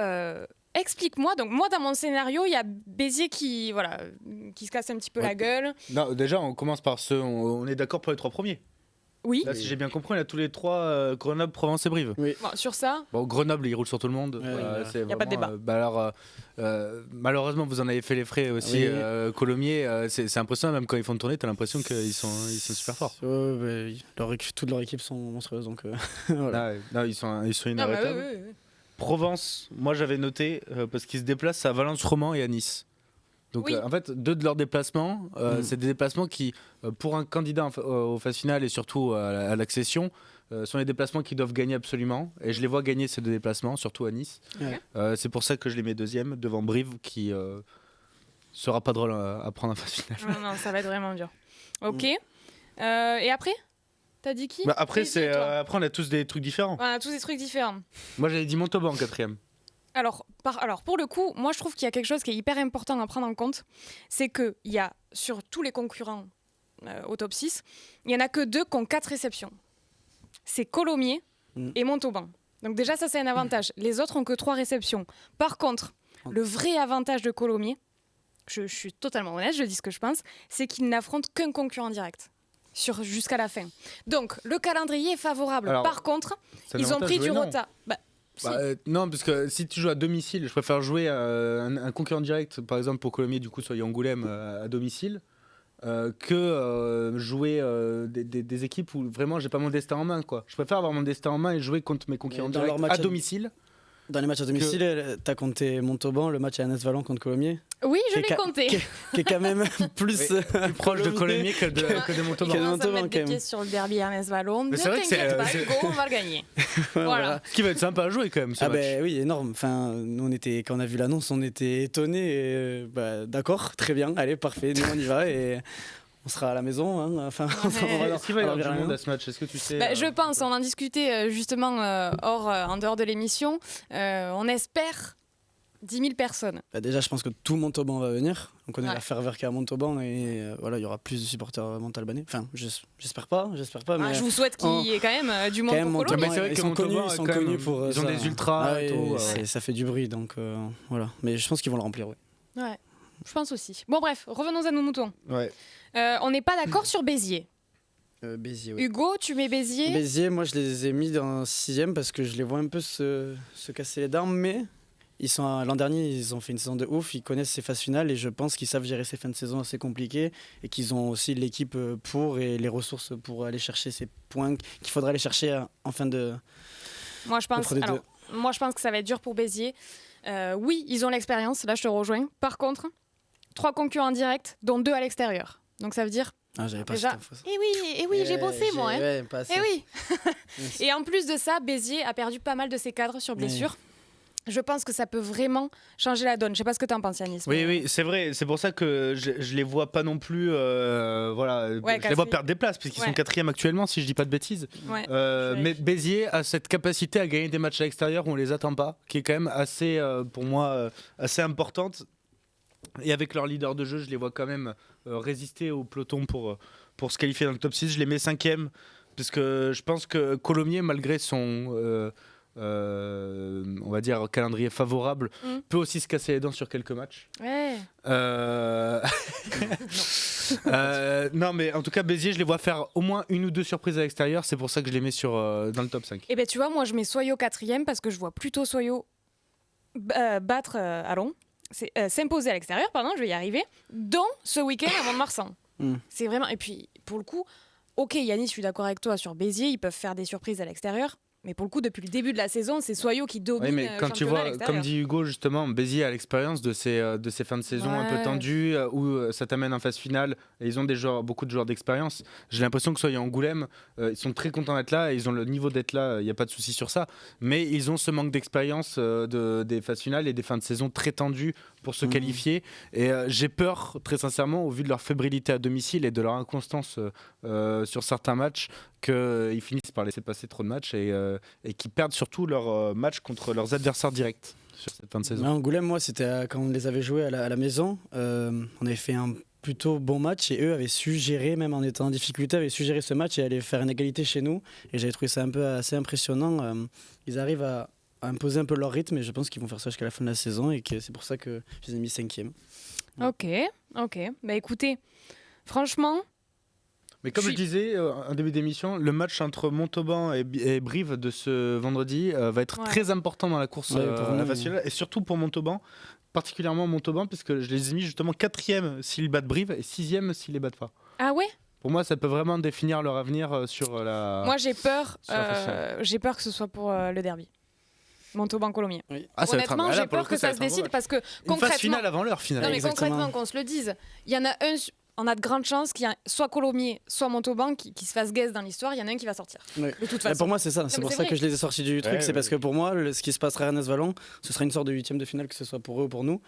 explique-moi. Donc, moi, dans mon scénario, il y a Béziers qui se casse un petit peu Ouais. la gueule. Non, déjà, on commence par ceux. On est d'accord pour les 3 premiers. Oui. Là, si j'ai bien compris, on a tous les 3 Grenoble, Provence et Brive. Bon, sur ça, Bon, Grenoble, il roule sur tout le monde. Ouais, y a pas de débat. Malheureusement, vous en avez fait les frais aussi. Oui. Colomiers, c'est impressionnant, même quand ils font le tournée, t'as l'impression qu'ils sont super forts. Ouais, toute leur équipe sont monstrueuses, donc voilà. Non, ils sont non, mais inarrêtables. oui. Provence, moi j'avais noté, parce qu'ils se déplacent à Valence-Roman et à Nice. Donc Oui. en fait, 2 de leurs déplacements, c'est des déplacements qui, pour un candidat aux phases finales et surtout à l'accession, sont les déplacements qu'ils doivent gagner absolument. Et je les vois gagner ces 2 déplacements, surtout à Nice. Ouais. C'est pour ça que je les mets deuxième, devant Brive, qui sera pas drôle à prendre en phase finale. Non, ça va être vraiment dur. Ok. Et après T'as dit qui Bah, après, Vas-y, toi. après, on a tous des trucs différents. On a tous des trucs différents. Moi j'avais dit Montauban en 4e. Alors, pour le coup, moi je trouve qu'il y a quelque chose qui est hyper important à prendre en compte. C'est qu'il y a, sur tous les concurrents au top 6, il n'y en a que 2 qui ont 4 réceptions. C'est Colomiers et Montauban. Donc déjà, ça c'est un avantage. Les autres ont que 3 réceptions. Par contre, le vrai avantage de Colomiers, je suis totalement honnête, je dis ce que je pense, c'est qu'ils n'affrontent qu'un concurrent direct. Jusqu'à la fin. Donc, le calendrier est favorable. Alors, Par contre, C'est un ils ont avantage, pris du oui, non. retard. Bah, si. Non, parce que si tu joues à domicile, je préfère jouer un concurrent direct, par exemple pour Colomiers, du coup, soit Angoulême à domicile, que jouer des équipes où vraiment j'ai pas mon destin en main, quoi. Je préfère avoir mon destin en main et jouer contre mes concurrents dans directs leur match à domicile Dans les matchs à domicile, t'as compté Montauban, le match à Annette Vallon contre Colomiers. Oui, je Qui l'ai est compté. Qui est quand même plus, plus proche de Colomiers que de Montauban. On commence à Montauban, mettre quand des même. pieds sur le derby Ernest Vallon. Ne Mais c'est vrai que t'inquiète pas, c'est- Hugo, on va le gagner. Voilà. Voilà. Ce qui va être sympa à jouer quand même ce Ah match. ben oui, énorme. Enfin, nous, quand on a vu l'annonce, on était étonnés. D'accord, très bien, allez, parfait, nous on y va et on sera à la maison. Hein. Enfin, on va Est-ce qu'il va y avoir alors, du monde rien. à ce match? Est-ce que tu sais Je pense, on en discutait justement en dehors de l'émission. On espère 10 000 personnes. Bah, déjà, je pense que tout Montauban va venir. On connaît Ouais. la ferveur qu'il y a à Montauban et voilà, il y aura plus de supporters montalbanais. Enfin, j'espère pas, mais Je vous souhaite qu'il y ait quand même du monde quand même, pour Montauban, Colomiers. Mais c'est vrai ils que sont Montauban, connus, ils sont quand même, connus pour ils ont ça. des ultras Ah et oui, tout, ça fait du bruit, donc voilà. Mais je pense qu'ils vont le remplir, oui. Ouais, je pense aussi. Bon bref, revenons à nos moutons. Ouais. On n'est pas d'accord sur Béziers. Béziers, oui. Hugo, tu mets Béziers. Béziers, moi je les ai mis dans 6e parce que je les vois un peu se casser les dents, mais l'an dernier ils ont fait une saison de ouf, ils connaissent ces phases finales et je pense qu'ils savent gérer ces fins de saison assez compliquées et qu'ils ont aussi l'équipe pour et les ressources pour aller chercher ces points qu'il faudra aller chercher en fin de... Moi je pense, Contre les deux. moi je pense que ça va être dur pour Béziers. Oui, ils ont l'expérience, là je te rejoins. Par contre, 3 concurrents directs, dont 2 à l'extérieur. Donc ça veut dire... Ah, j'avais pas Déjà- cette info, ça. Eh oui, j'ai bossé moi. Hein. Ouais, pas assez. Eh oui. Merci. Et en plus de ça, Béziers a perdu pas mal de ses cadres sur blessure. Je pense que ça peut vraiment changer la donne. Je sais pas ce que tu en penses, Yanis. Oui, oui, c'est vrai. C'est pour ça que je les vois pas non plus. Voilà, Ouais, je les vois casser. perdre des places puisqu'ils sont 4e actuellement, si je dis pas de bêtises. Ouais. Mais Béziers a cette capacité à gagner des matchs à l'extérieur où on les attend pas, qui est quand même assez, pour moi, assez importante. Et avec leur leader de jeu, je les vois quand même résister au peloton pour se qualifier dans le top 6. Je les mets 5e parce que je pense que Colomiers, malgré son on va dire calendrier favorable, peut aussi se casser les dents sur quelques matchs. Ouais. Non, mais en tout cas, Béziers, je les vois faire au moins 1 ou 2 surprises à l'extérieur. C'est pour ça que je les mets dans le top 5. Et ben tu vois, moi je mets Soyo 4e parce que je vois plutôt Soyo battre Allons. S'imposer à l'extérieur, pardon, je vais y arriver, dont ce week-end à Mont-de-Marsan. C'est vraiment... Et puis, pour le coup, ok, Yanis, je suis d'accord avec toi sur Béziers, ils peuvent faire des surprises à l'extérieur, mais pour le coup, depuis le début de la saison, c'est Soyo qui domine Oui, mais le quand tu championnat à vois, l'extérieur. comme dit Hugo, justement, Béziers a l'expérience de ces fins de saison un peu Ouais. tendues où ça t'amène en phase finale et ils ont beaucoup de joueurs d'expérience. J'ai l'impression que soit Angoulême, ils sont très contents d'être là et ils ont le niveau d'être là, il n'y a pas de souci sur ça. Mais ils ont ce manque d'expérience des phases finales et des fins de saison très tendues pour se qualifier. Et j'ai peur, très sincèrement, au vu de leur fébrilité à domicile et de leur inconstance sur certains matchs, qu'ils finissent par laisser passer trop de matchs et qu'ils perdent surtout leurs matchs contre leurs adversaires directs sur cette fin de saison. Angoulême, moi, c'était quand on les avait joués à la maison. On avait fait un plutôt bon match et eux avaient su gérer, même en étant en difficulté, avaient su gérer ce match et aller faire une égalité chez nous. Et j'avais trouvé ça un peu assez impressionnant. Ils arrivent à imposer un peu leur rythme et je pense qu'ils vont faire ça jusqu'à la fin de la saison et que c'est pour ça que je les ai mis 5e. Ok. Bah écoutez, franchement... Mais comme je disais en début d'émission, le match entre Montauban et Brive de ce vendredi va être très important dans la course Ouais, pour à la nous, phase finale et surtout pour Montauban, particulièrement Montauban, puisque je les ai mis justement 4e s'ils battent Brive et 6e s'ils les battent pas. Ah ouais? Pour moi, ça peut vraiment définir leur avenir sur la. Moi j'ai peur, sur la phase finale. j'ai peur que ce soit pour le derby. Montauban-Colomiers. Ah, ça va être Honnêtement, là, j'ai pour peur le coup, que ça va se être un décide beau parce que Une concrètement... phase finale avant l'heure, finalement. Non mais Exactement. concrètement, qu'on se le dise, il y en a un, on a de grandes chances qu'il y ait soit Colomiers, soit Montauban qui se fasse guesse dans l'histoire, il y en a un qui va sortir. Ouais. De toute Mais façon. pour moi, c'est ça. C'est mais pour c'est ça vrai. que je les ai sortis du truc. Ouais, c'est parce que pour moi, ce qui se passera à Ernest Vallon, ce sera une sorte de 8e de finale, que ce soit pour eux ou pour nous.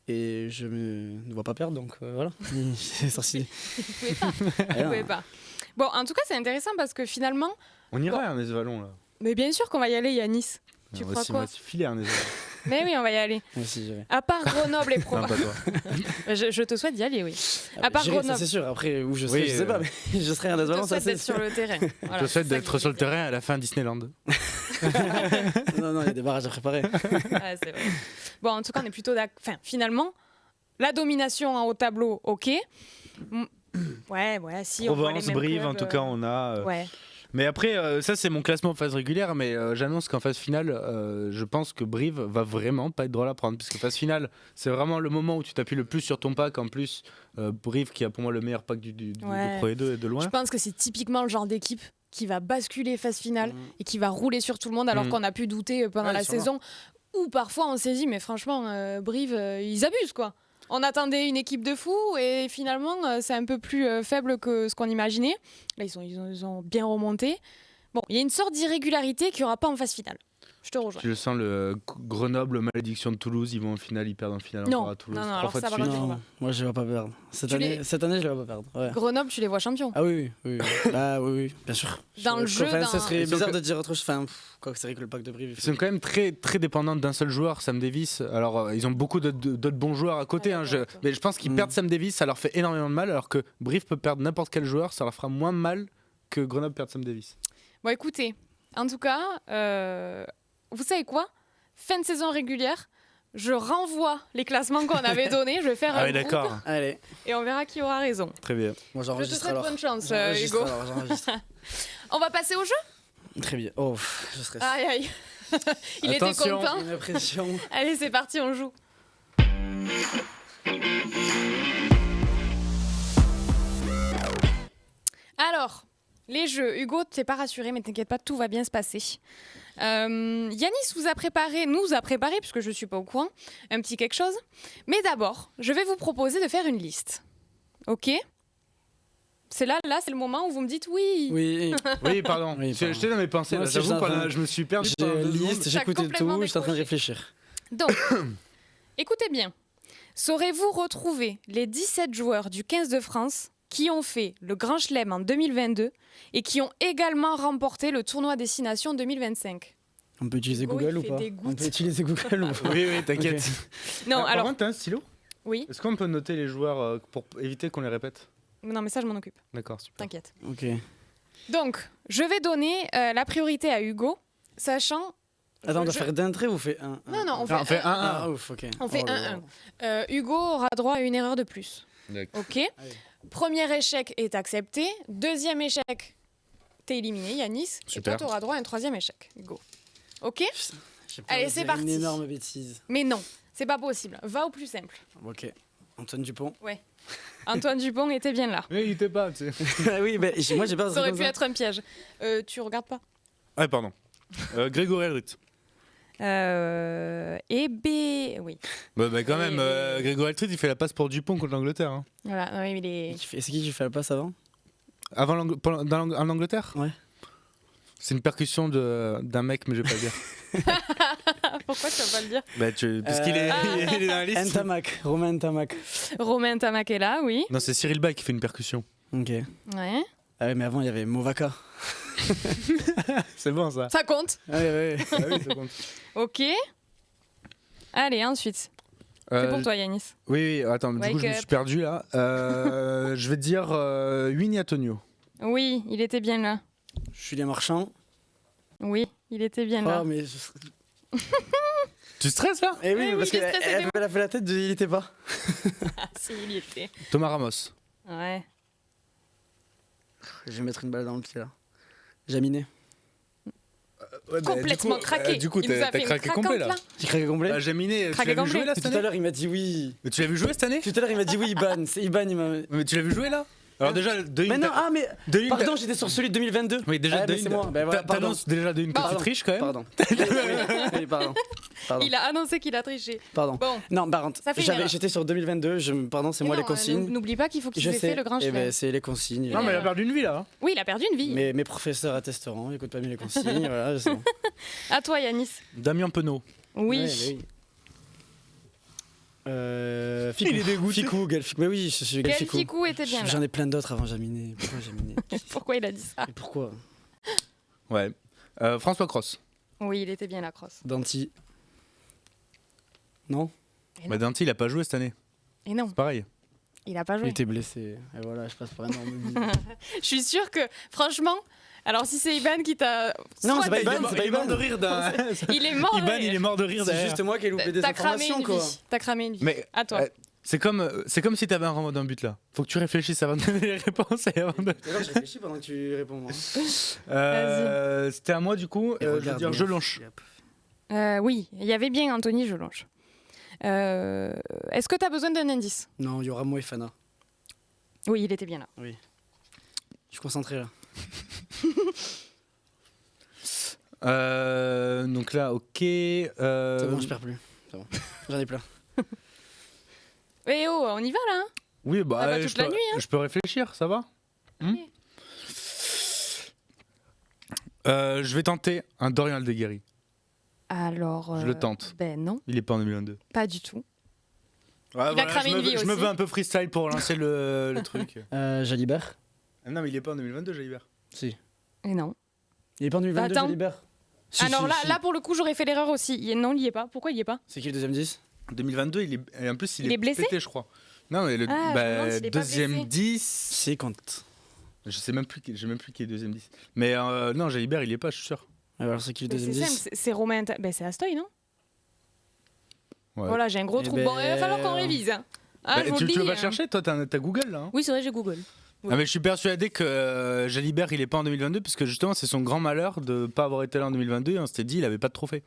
Et je ne vois pas perdre, donc voilà. C'est sorti. Vous pouvez pas. Vous pouvez pas. Bon, en tout cas, c'est intéressant parce que finalement... On ira Bon. à Ernest Vallon là. Mais bien sûr qu'on va y aller, Yanis. Tu on va crois s'y- quoi on va s'y filer à Ernest Vallon. Mais oui, on va y aller. Moi aussi, j'irai. À part Grenoble et Non, Provence. pas toi. je te souhaite d'y aller, oui. Ah, À part j'irai, ça Grenoble. c'est sûr. Après, où je serai, Oui, je sais pas, mais je serai à Ernest Je Vallon, te ça souhaite c'est d'être sur le terrain. Voilà, Je te souhaite c'est ça que d'être je sur le veux dire. terrain à la fin Disneyland. Non, il y a des barrages à préparer. Ouais, c'est vrai. Bon, en tout cas, on est plutôt d'accord. Enfin, finalement, la domination en haut tableau, ok. Ouais, si. on voit les Provence, mêmes Brive, clubs, en tout cas, on a. Ouais. Mais après, ça c'est mon classement en phase régulière, mais j'annonce qu'en phase finale, je pense que Brive va vraiment pas être drôle à prendre, puisque phase finale, c'est vraiment le moment où tu t'appuies le plus sur ton pack. En plus, Brive qui a pour moi le meilleur pack du Ouais. Pro E2 et de loin. Je pense que c'est typiquement le genre d'équipe qui va basculer phase finale et qui va rouler sur tout le monde, alors qu'on a pu douter pendant Ouais, la sûrement. saison. Ou parfois on s'est dit, mais franchement, Brive, ils abusent quoi. On attendait une équipe de fous et finalement c'est un peu plus faible que ce qu'on imaginait. Là ils ont bien remonté. Bon, il y a une sorte d'irrégularité qu'il n'y aura pas en phase finale. Je te rejoins. Tu le sens, le Grenoble, malédiction de Toulouse, ils vont en finale, ils perdent en finale Non. encore à Toulouse. Non, 3 alors fois ça de va suite. pas. Non, moi je ne vais pas perdre. Cette année, je ne vais pas perdre. Ouais. Grenoble, tu les vois champions. Ah oui, oui, oui. Ah oui, bien sûr. Dans le jeu, Enfin, dans- ça serait Ils sont bizarre que- de dire autre chose. Enfin, quoi que c'est vrai que le pack de Brive. Ils sont quand même très, très dépendants d'un seul joueur, Sam Davis. Alors, ils ont beaucoup d'autres bons joueurs à côté. Ah, hein, d'accord. mais je pense qu'ils Mm. perdent Sam Davis, ça leur fait énormément de mal. Alors que Brive peut perdre n'importe quel joueur, ça leur fera moins mal que Grenoble perde Sam Davis. Bon, écoutez, en tout cas, vous savez quoi? Fin de saison régulière, je renvoie les classements qu'on avait donnés. Je vais faire un groupe Allez, et on verra qui aura raison. Très bien. moi Je te j'enregistre souhaite alors. bonne chance, J'enregistre Hugo. alors, j'enregistre. On va passer au jeu? Très bien. Oh, je stresse. Aïe, aïe. Il Attention. était content. Une pression. Allez, c'est parti, on joue. Alors, les jeux. Hugo, t'es pas rassuré, mais t'inquiète pas, tout va bien se passer. Yanis nous a préparé, puisque je suis pas au courant, un petit quelque chose. Mais d'abord, je vais vous proposer de faire une liste. Ok? C'est là, c'est le moment où vous me dites oui. Oui, Oui, pardon. Oui, pardon. J'étais dans mes pensées. Moi là. aussi, J'avoue, j'étais en train pendant- de- je me suis perdu. j'ai pendant 2 une secondes. liste, T'as j'écoutais complètement tout, j'étais en train de décroché. réfléchir. Donc, écoutez bien. Saurez-vous retrouver les 17 joueurs du 15 de France qui ont fait le Grand Chelem en 2022 et qui ont également remporté le tournoi Destination 2025? On peut utiliser Hugo, Google il ou fait pas? des On gouttes. peut utiliser Google ou pas? Oui, oui, t'inquiète. Non, Par alors, contre, t'as un stylo? oui. Est-ce qu'on peut noter les joueurs pour éviter qu'on les répète? Non, mais ça, je m'en occupe. D'accord, super. T'inquiète. Ok. Donc, je vais donner la priorité à Hugo, sachant... Attends, on doit Je- faire d'un trait ou on fait un? Non, non, on fait Ah, on fait 1-1. Ah, ouf, ok. On fait Oh là 1-1. là. Hugo aura droit à une erreur de plus. D'accord. Ok. Premier échec est accepté. Deuxième échec, t'es éliminé, Yanis. Et Super. toi, t'auras droit à un troisième échec, Hugo. Ok? J'ai peur Allez, de c'est dire parti. Une énorme bêtise. Mais non, c'est pas possible. Va au plus simple. Ok. Antoine Dupont. Antoine Dupont était bien là. Mais il était pas, tu sais. oui, mais moi j'ai peur de Ça aurait comme pu ça. être un piège. Tu regardes pas? Ah, pardon. Grégory Elrit. Et B. Oui. Bah, quand même, Et- Grégory Elrit, il fait la passe pour Dupont contre l'Angleterre. Hein. Voilà. Non, il est... C'est qui fait la passe avant? Avant en Angleterre. Ouais. C'est une percussion d'un mec, mais je vais pas le dire. Pourquoi tu vas pas le dire? Parce qu'il est, il est dans la liste. Ntamak, Romain Ntamak. Romain Tamac est là, oui. Non, c'est Cyril Bay qui fait une percussion. Ok. Ouais. Ah ouais, mais avant il y avait Movaka. C'est bon ça. Ça compte. Ah ouais, ouais. Ah oui, ça compte. Ok. Allez, ensuite. C'est pour toi, Yanis. Oui, attends, du Wake coup je me up. suis perdu là. Je vais te dire Winnie Antonio. Oui, il était bien là. Julien Marchand. Oui, il était bien là. Oh, mais. Tu stresses là? Eh oui, Eh oui, parce j'ai qu'elle stressé de elle a fait la tête de il était pas. Ah, si, il y était. Thomas Ramos. Ouais. Je vais mettre une balle dans le pied là. Jaminet. Complètement craqué. Du coup, Il nous a t'as fait une craqué complet là. craquante, Tu craqué complet? Jaminet, tu Craqué l'as vu complet. jouer là Tout cette à année? l'heure il m'a dit oui. Mais tu l'as vu jouer cette année? Tout à l'heure il m'a dit oui, Iban. C'est Iban, il m'a. Mais tu l'as vu jouer là? Alors déjà, de Mais une, non, ah, mais. de une, Pardon, j'étais sur celui de 2022. Oui, déjà Ah, de mais une, c'est moi. Ben voilà, pardon. t'annonces déjà de une Pardon. petite triche quand même. Pardon. Oui, pardon. Pardon. Il a annoncé qu'il a triché. Pardon. Bon. Non, par contre, Ça fait une erreur. j'étais sur 2022. Pardon, c'est Mais moi non, les consignes. N'oublie pas qu'il faut qu'il Je ait sais. fait le grand Eh ben, chelem. c'est les consignes. Non, mais elle a perdu une vie là. Oui, il a perdu une vie. Mes professeurs attesteront. Écoute pas bien les consignes. Voilà, c'est bon. À toi, Yanis. Damien Penaud. Oui. Ouais, mais oui. Ficou. Il est dégoûté. Ficou, Galficou. Mais oui, je suis Quel Galficou. ficou était bien là? J'en ai plein d'autres avant Jaminet. Pourquoi Jaminet? Pourquoi il a dit ça? Et pourquoi? Ouais. François Cross. Oui, il était bien la crosse. Danti. Non? Bah Danti, il a pas joué cette année. Et non, C'est pareil. il a pas Il joué. était blessé. Et voilà, je passe par un énorme. Je suis sûre que, franchement, alors si c'est Iban qui t'a... Non, soit c'est pas t'as- Iban, c'est pas Il est mort Iban. de rire d'un. Il est mort. de Iban, rire. il est mort de rire C'est derrière. juste moi qui ai loupé des T'as cramé informations, une quoi. vie. T'as cramé une vie. Mais À toi. c'est comme si t'avais un renvoi d'un but là. Faut que tu réfléchisses avant de donner les réponses et avant de. D'ailleurs, j'ai réfléchi pendant que tu réponds. Moi. C'était à moi du coup. Et Je veux regarde, dire moi. Jelonche. Oui, il y avait bien Anthony Jelonche. Est-ce que t'as besoin d'un indice? Non, il y aura moi et Fana. Oui, il était bien là. Je suis concentré là. Donc là, ok. C'est bon, je perds plus. C'est bon. J'en ai plein. Eh oh, on y va là, hein. Oui, bah, Ah bah, toute la nuit, hein. je peux réfléchir, ça va. Allez. Je vais tenter un Dorian Aldeguerri. Alors. Je le tente. Ben non, Il est pas en 2022. pas du tout. Ouais, Il a cramé une vie je me aussi. veux un peu freestyle pour lancer le truc. Jalibert. Ah non, mais il est pas en 2022, Jalibert. Si. Et non. Il est pas en 2022, Attends. Jalibert. Si, Alors si, si. là, pour le coup, j'aurais fait l'erreur aussi. Non, il y est pas. Pourquoi il y est pas? C'est qui le deuxième 10? 2022, il est. Et en plus, Il est blessé pété, je crois. Non, mais le Ah, je me demande s'il est pas deuxième blessé. 10. C'est quand? Je sais même plus qui est deuxième 10. Mais non, Jalibert, il est pas, je suis sûr. Alors, c'est qui le Mais deuxième c'est 10? simple, c'est Romain. Ben c'est Astoy, non? Ouais. Voilà, j'ai un gros Eh trou. ben, Bon, il va falloir qu'on révise. Hein. Ah, Bah, je vous tu le dis, veux pas hein. chercher? Toi, t'as Google là. Hein. Oui, c'est vrai, j'ai Google. Oui. Ah, mais je suis persuadé que Jalibert, il est pas en 2022, parce que justement, c'est son grand malheur de pas avoir été là en 2022. Et on s'était dit, il avait pas de trophée.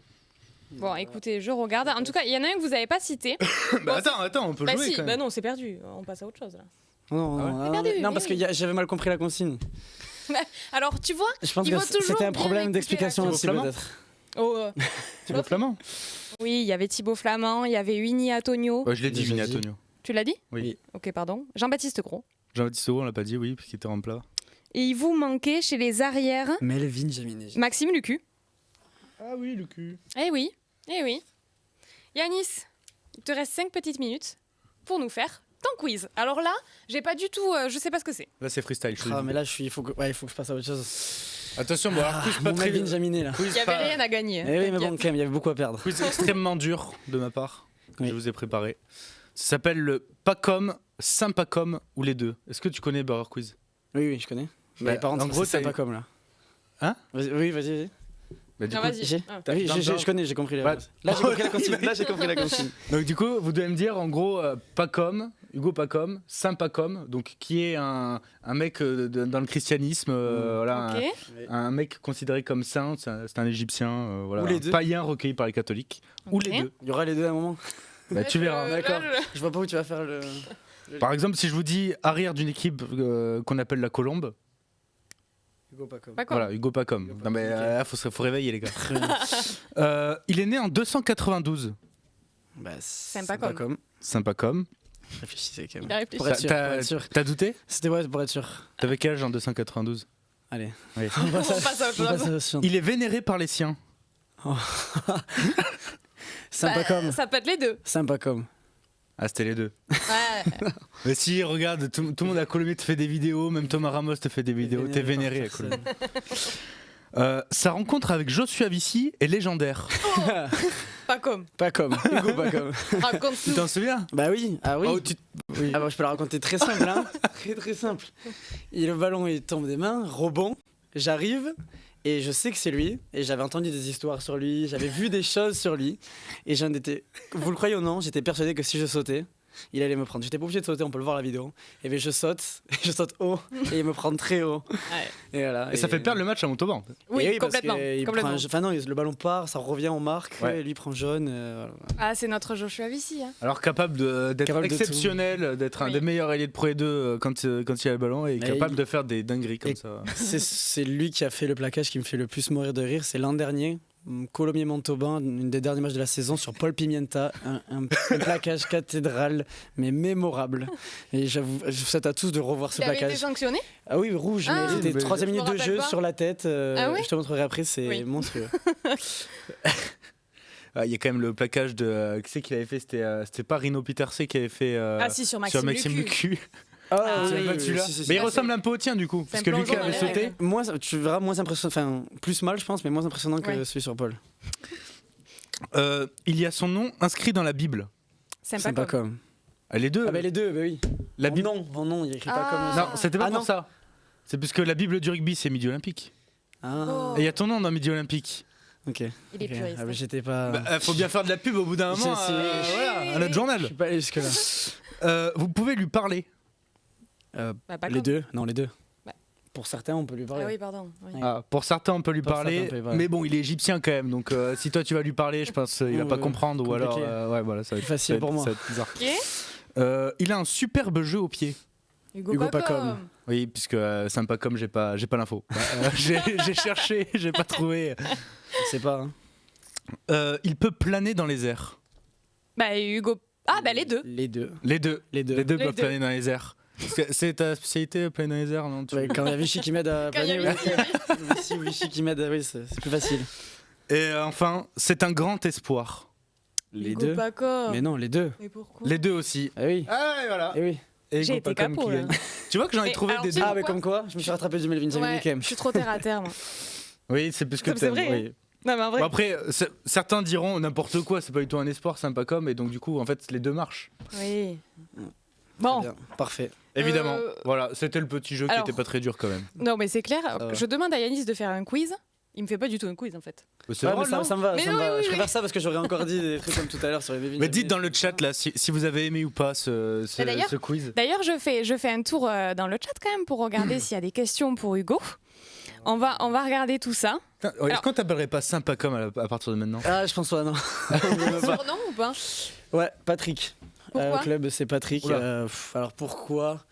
Bon, écoutez, je regarde. En tout cas, il y en a un que vous avez pas cité. Bah attends, on peut Bah jouer si, quand bah même. non, c'est perdu. On passe à autre chose là. Non, Ah ouais non, T'as non, perdu, non, mais parce oui. que j'avais mal compris la consigne. Alors, tu vois, Je pense Il que faut toujours c'était un bien problème écouter d'explication la aussi, Flamand. peut-être. oh, Thibaut Flamand. oui, il y avait Thibaut Flamand, il y avait Winnie Antonio. Ouais, je l'ai dit, Déjà Vini dit. Antonio. Tu l'as dit? Oui. Ok, pardon. Jean-Baptiste Gros. Jean-Baptiste Sauveau, on l'a pas dit, oui, parce qu'il était en plat. Et il vous manquait chez les arrières Melvin Jaminet. Maxime Lucu. Ah oui, le cul. Eh oui, eh oui. Yanis, il te reste 5 petites minutes pour nous faire ton quiz. Alors là, j'ai pas du tout, je sais pas ce que c'est. Là, c'est freestyle. je te le Ah, dis. mais là, il faut que je passe à autre chose. Attention, bon, alors, quiz pas Mon très Melvin Jaminet, là. Il y avait rien à gagner. Eh oui, mais bon, t'inquiète. quand même, il y avait beaucoup à perdre. Quiz extrêmement dur de ma part, que Oui. je vous ai préparé. Ça s'appelle le Pacom, Saint-Pacom ou les deux. Est-ce que tu connais Burger Quiz? Oui, oui, je connais. Bah, Mais par en contre, gros, c'est t'as- pas comme là. Hein? Oui, vas-y. Bah, du Non, coup, vas-y. J'ai Ah. Oui, Dans- je connais, j'ai compris la Ouais. réponse. Là, j'ai compris la consigne. Là, j'ai compris la consigne. donc du coup, vous devez me dire en gros Pacom, Hugo Pacom, Saint Pacom, donc qui est un mec dans le christianisme, voilà, Ok. un mec considéré comme saint, c'est un Égyptien, voilà, Ou les un deux. païen recueilli par les catholiques, ou Ok. les deux. Il y aura les deux à un moment. Bah, tu verras. D'accord. là, Je vois pas où tu vas faire le. Par exemple, si je vous dis arrière d'une équipe qu'on appelle la Colombe, Hugo Pacom. Pas quoi. voilà, Hugo Pacom. Non mais faut réveiller les gars. Très bien. Il est né en 292, Bah, C'est pas comme. Saint Pacom. Réfléchissez quand même. Il a réfléchi. Pour être sûr, pour être sûr. T'as douté? C'était ouais, pour être sûr. T'avais quel âge en 292? Allez. Oui. On passe à autre On passe chose. à autre chose. Il est vénéré par les siens. Sympa comme. Ça peut être les deux. Sympa comme. Ah, c'était les deux. Ouais. Mais si, regarde, tout le monde à Colomiers te fait des vidéos, même Thomas Ramos te fait des vidéos, t'es vénéré à Colomiers. Sa rencontre avec Joshua Vici est légendaire. Pas comme. Pas comme. Hugo pas comme. Tu Raconte-nous. t'en souviens? Bah oui. Ah oui. Oh, oui. Ah bah, je peux la raconter très simple, hein. Très simple. Et le ballon il tombe des mains, rebond, j'arrive et je sais que c'est lui. Et j'avais entendu des histoires sur lui, j'avais vu des choses sur lui. Et j'en étais, vous le croyez ou non, j'étais persuadé que si je sautais, il allait me prendre. J'étais pas obligé de sauter, on peut le voir la vidéo. Et bien je saute haut et il me prend très haut. Ouais. Et voilà. Et ça fait perdre le match à Montauban. Oui, Et parce complètement. que il complètement. prend enfin non, le ballon part, ça revient, on marque, Ouais. et lui prend jaune. Voilà. Ah, c'est notre Joshua Vici. Hein. Alors capable d'être Capable de exceptionnel, d'être un Oui. des meilleurs ailiers de Pro E2 quand il y a le ballon et Mais capable de faire des dingueries comme Et- ça. C'est lui qui a fait le plaquage qui me fait le plus mourir de rire. C'est l'an dernier, Colomiers-Montauban, une des derniers matchs de la saison sur Paul Pimienta, un plaquage cathédral, mais mémorable. Et j'avoue, je vous souhaite à tous de revoir ce Il avait été plaquage. sanctionné. Ah oui, rouge, Ah. mais c'était Mais- 3e Je minute me de rappelle jeu pas. sur la tête. Ah ouais Je te montrerai après, c'est Oui. monstrueux. Ah, il y a quand même le plaquage de. Qui c'est qu'il avait fait? C'était pas Rino Peterse qui avait fait Ah si, sur Maxime, Lucu. Ah, Tu oui, l'as pas celui-là? si, si, Mais il si. ressemble un peu au tien du coup. Parce un que plongeon Lucas dans avait les sauté. règles. Moins, tu verras moins impressionnant, enfin plus mal je pense, mais moins impressionnant que Ouais. celui sur Paul. Il y a son nom inscrit dans la Bible. Sympa C'est pas comme. comme. Ah, les deux. Ah bah les deux, bah oui. La En Bible. nom, en nom, il écrit pas Ah. comme. Non, c'était pas Ah, pour non. ça. C'est parce que la Bible du rugby c'est Midi Olympique. Ah, Oh. Et il y a ton nom dans Midi Olympique. ok. Il est Ok. puriste. Ah bah j'étais pas. Faut bien faire de la pub au bout d'un moment. Voilà, à notre Je journal. suis pas allé jusque là. Vous pouvez lui parler. Bah, pas Les comme. deux, non les deux. Bah. Pour certains, on peut lui parler. Ah oui, pardon. Oui. Ah, pour certains, on peut lui Pour parler, certains, on peut lui parler. mais bon, il est égyptien quand même, donc si toi tu vas lui parler, je pense qu'il va Ouais, pas ouais, comprendre, ou compliqué. alors, ouais, voilà, ça va être Plus facile ça va pour être- moi. ça va être bizarre. Ok. Il a un superbe jeu au pied. Hugo Pacom. Oui, puisque sympa comme j'ai pas l'info. J'ai cherché, j'ai pas trouvé. Je sais pas. Hein. Il peut planer dans les airs. Bah Hugo. Ah bah les deux. Les deux. Les deux peuvent deux. planer dans les airs. C'est ta spécialité, planer dans les airs, non Ouais, quand il y a Vichy qui m'aide à Quand il y a planer, Vichy qui m'aide, oui, c'est plus facile. Et enfin, c'est un grand espoir. Les Hugo deux. Pacom. Mais non, les deux. Mais pourquoi Les deux aussi. Ah oui. Ah ouais, voilà. Eh oui. Et J'ai Hugo été Pacom capot, qui là. gagne. Tu vois que j'en ai Mais trouvé alors, des tu sais deux. Ah, mais pourquoi comme quoi, je me suis rattrapé du Melvin Jamini Ouais, quand même. je suis trop terre à terre, moi. Oui, c'est plus que C'est t'aimes. vrai, Oui. Non, mais en vrai. Bon, après, certains diront n'importe quoi, c'est pas du tout un espoir, sympa comme, et donc du coup, en fait, les deux marchent. Oui. Très Bon. bien, parfait. Évidemment. Voilà, c'était le petit jeu alors- qui était pas très dur quand même. Non, mais c'est clair. va. Je demande à Yanis de faire un quiz. Il me fait pas du tout un quiz en fait. C'est Ouais, drôle, mais non ça me va, Mais ça me oui, va. oui, Je oui. préfère ça parce que j'aurais encore dit des trucs comme tout à l'heure sur les Melvin Mais dites Jamini. dans le chat là si vous avez aimé ou pas Et d'ailleurs- ce quiz. D'ailleurs, je fais un tour dans le chat quand même pour regarder s'il y a des questions pour Hugo. On va regarder tout ça. Est-ce Alors- qu'on t'appellerait pas sympa comme à partir de maintenant? Ah, je pense pas, non. Surnom ou pas? Ouais, Patrick. Pourquoi Au club, c'est Patrick. Oula. Alors pourquoi?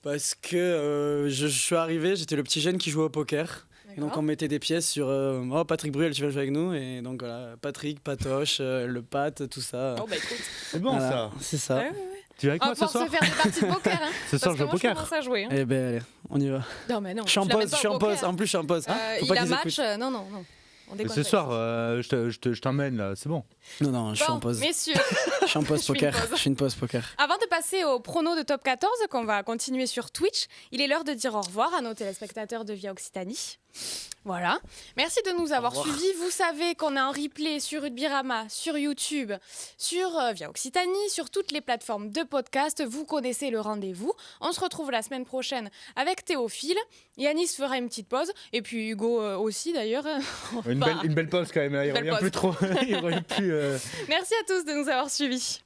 Parce que je suis arrivé, j'étais le petit jeune qui jouait au poker. Et donc on mettait des pièces sur oh, Patrick Bruel, tu vas jouer avec nous. Et donc voilà, Patrick, Patoche, le Pat, tout ça. Oh bah écoute. C'est bon Voilà, ça. c'est ça. Ouais, ouais, ouais. Tu vas avec On moi va ce pouvoir soir? se faire des parties de poker. Hein, Ce soir parce je que joue au moi, je poker. commence à jouer. Hein. Eh ben allez, on y va. Non mais non. Je suis en tu l'amènes pause, pas je suis au en pause. poker. En plus, je suis en pause. Faut Il pas a qu'ils match. écoutent. Non. On déconne Ce pas soir, avec je t'emmène là, c'est bon. Non, non, je suis ça. en Bon, pause. messieurs, Je suis en pause Je fais une poker. pause. Je suis une pause poker. avant de passer au prono de Top 14 qu'on va continuer sur Twitch, il est l'heure de dire au revoir à nos téléspectateurs de Via Occitanie. Voilà. Merci de nous avoir revoir. suivis. Vous savez qu'on est en replay sur Rugby-Rama, sur YouTube, sur Via Occitanie, sur toutes les plateformes de podcast. Vous connaissez le rendez-vous. On se retrouve la semaine prochaine avec Théophile. Yanis fera une petite pause. Et puis Hugo aussi d'ailleurs. Une belle pause quand même, là. Il Belle revient pause. plus trop. Il revient plus. Merci à tous de nous avoir suivis.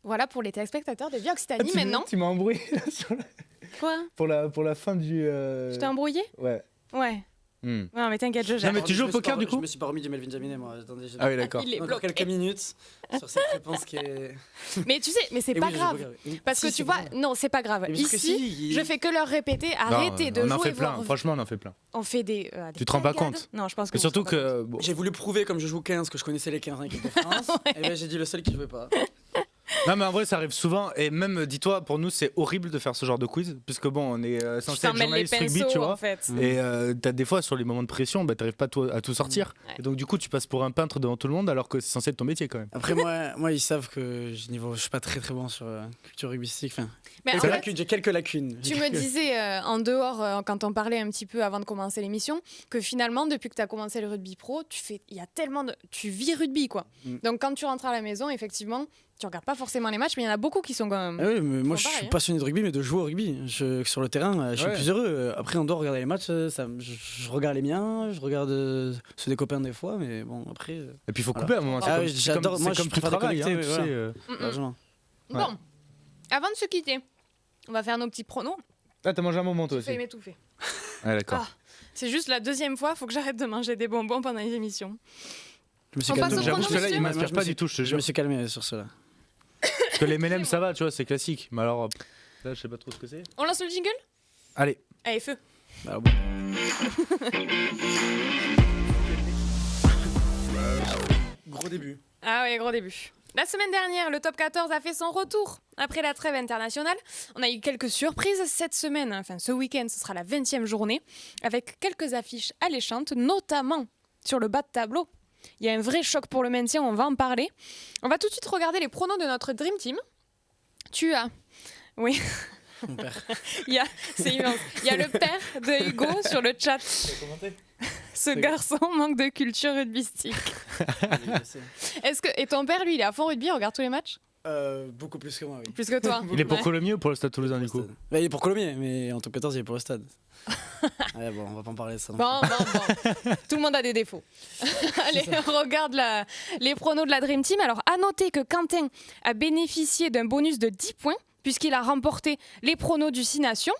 Voilà pour les téléspectateurs de Via Occitanie. Maintenant, Tu m'as embrouillé là, quoi pour la fin du. Je t'ai embrouillé? Ouais. Ouais. Hmm. Non mais t'inquiète, je gère. Non, mais tu joues au poker, du coup Je me suis pas remis du Melvin Jamini, moi. Attendez, j'ai Ah oui, d'accord. Il est encore bloqué. quelques minutes sur cette réponse qui est. Mais tu sais, mais c'est Et pas oui, je grave. joue au poker, oui. Parce Si, que c'est tu vois, grave. non, c'est pas grave. Mais parce que Ici, si, je fais que leur répéter, arrêtez de on jouer en fait plein, vos- franchement, on en fait plein. On fait des. Tu te rends pas cagades. compte. Non, je pense que. Et vous surtout vous rendez que. bon, J'ai voulu prouver, comme je joue 15, que je connaissais les 15 en équipe de France. Et ben j'ai dit le seul qui jouait pas. Non, mais en vrai, ça arrive souvent. Et même, dis-toi, pour nous, c'est horrible de faire ce genre de quiz. Puisque bon, on est compte. censé Tu être t'emmènes les journaliste rugby, pinceaux tu en vois. fait. Et t'as des fois, sur les moments de pression, bah, t'arrives pas à tout sortir. Ouais. Et donc, du coup, tu passes pour un peintre devant tout le monde alors que c'est censé être ton métier quand même. Après, moi, ils savent que je suis pas très très bon sur culture rugbystique. Enfin, Mais en quelques fait, j'ai quelques lacunes. tu me disais en dehors, quand on parlait un petit peu avant de commencer l'émission, que finalement, depuis que tu as commencé le rugby pro, il y a tellement de. Tu vis rugby, quoi. Donc quand tu rentres à la maison, effectivement, tu regardes pas forcément les matchs, mais il y en a beaucoup qui sont quand même. Ah oui, mais moi je pareil, suis hein. passionné de rugby, mais de jouer au rugby. Sur le terrain, je suis Ouais. plus heureux. Après, on doit regarder les matchs. Je regarde les miens, je regarde ceux des copains des fois, mais bon, après. Et puis, il faut Voilà. couper à un moment. Ah c'est oui, comme- c'est j'adore. comme- Moi, c'est je comme tout préfère travail, déconnecter, hein, tu ouais, sais, voilà. Mm, mm. Largement. Bon, avant de se quitter, on va faire nos petits pronos. Ah, t'as mangé un moment, toi Tu fais aussi. m'étouffer. Ah, d'accord. Ah. C'est juste la deuxième fois, faut que j'arrête de manger des bonbons pendant les émissions. Je me suis On passe calmé. au J'avoue prono, que là, monsieur il Moi, m'inspire je pas me suis- du tout, je te Je jure. me suis calmé sur cela. Parce que les M&M, ça va, tu vois, c'est classique. Mais alors, là, je sais pas trop ce que c'est. On lance le jingle? Allez. Allez, feu. Alors, bon. Gros début. Ah oui, gros début. La semaine dernière, le top 14 a fait son retour. Après la trêve internationale, on a eu quelques surprises cette semaine. Enfin, ce week-end, ce sera la 20e journée, avec quelques affiches alléchantes, notamment sur le bas de tableau. Il y a un vrai choc pour le maintien, on va en parler. On va tout de suite regarder les pronos de notre Dream Team. Tu as... Oui, Mon père. c'est immense. Il y a le père de Hugo sur le chat. Ce garçon manque de culture rugbystique. Et ton père, lui, il est à fond rugby, il regarde tous les matchs? Beaucoup plus que moi, oui. Plus que toi. Il est pour Ouais. Colomiers ou pour le Stade Toulousain, du coup? Bah, il est pour Colomiers, mais en top 14, il est pour le stade. Ouais, bon, on va pas en parler de ça. non Bon. Tout le monde a des défauts. Allez, on regarde les pronos de la Dream Team. Alors, à noter que Quentin a bénéficié d'un bonus de 10 points puisqu'il a remporté les pronos du 6 Nations.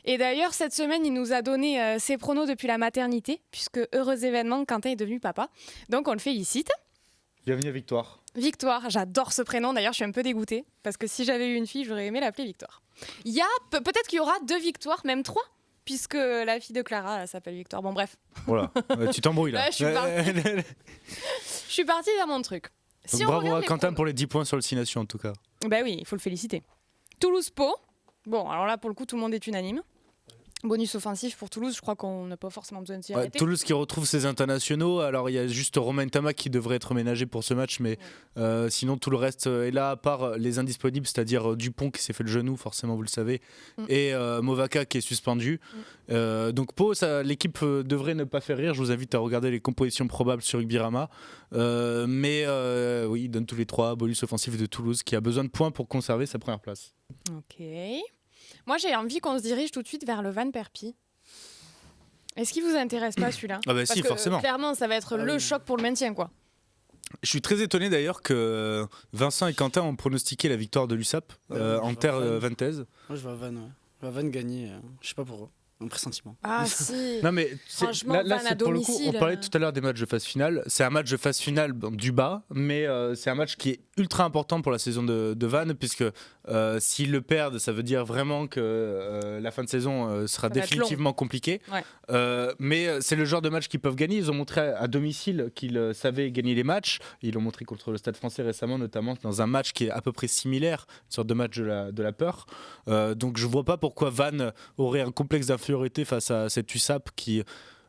Et d'ailleurs, cette semaine, il nous a donné ses pronos depuis la maternité, puisque, heureux événement, Quentin est devenu papa. Donc, on le félicite. Bienvenue à Victoire. Victoire, j'adore ce prénom. D'ailleurs, je suis un peu dégoûtée, parce que si j'avais eu une fille, j'aurais aimé l'appeler Victoire. Peut-être qu'il y aura 2 victoires, même 3, puisque la fille de Clara elle s'appelle Victoire. Bon, bref. Voilà, tu t'embrouilles là. Ouais, je suis partie dans mon truc. Donc, on bravo regarde à les Quentin pronos- pour les 10 points sur le 6 Nations en tout cas. Bah oui, il faut le féliciter. Toulouse-Pau. Bon, alors là, pour le coup, tout le monde est unanime. Bonus offensif pour Toulouse, je crois qu'on n'a pas forcément besoin de s'y Ouais, arrêter. Toulouse qui retrouve ses internationaux. Alors il y a juste Romain Tamac qui devrait être ménagé pour ce match, mais sinon tout le reste est là, à part les indisponibles, c'est-à-dire Dupont qui s'est fait le genou, forcément vous le savez, et Movaka qui est suspendu. Donc Pau, l'équipe devrait ne pas faire rire. Je vous invite à regarder les compositions probables sur Rugby-Rama. Mais oui, il donne tous les 3. Bonus offensif de Toulouse qui a besoin de points pour conserver sa première place. Ok. Moi, j'ai envie qu'on se dirige tout de suite vers le Van Perpie. Est-ce qu'il vous intéresse pas celui-là? Ah bah Parce si, que, forcément. Clairement, ça va être le choc pour le maintien, quoi. Je suis très étonné d'ailleurs que Vincent et Quentin ont pronostiqué la victoire de l'USAP en terre vantaise. Moi, je vois Van, Je vois Van gagner. Je sais pas pourquoi. Un pressentiment. Ah si. Non mais Franchement, là, Van à c'est pour le coup, domicile. on parlait tout à l'heure des matchs de phase finale. C'est un match de phase finale du bas, mais c'est un match qui est ultra important pour la saison de Van, puisque s'ils le perdent, ça veut dire vraiment que la fin de saison sera Ça va être définitivement compliquée. Ouais. Mais c'est le genre de match qu'ils peuvent gagner. Ils ont montré à domicile qu'ils savaient gagner les matchs. Ils l'ont montré contre le Stade Français récemment, notamment dans un match qui est à peu près similaire, une sorte de match de la peur. Donc je vois pas pourquoi Van aurait un complexe d'infériorité face à cette USAP qui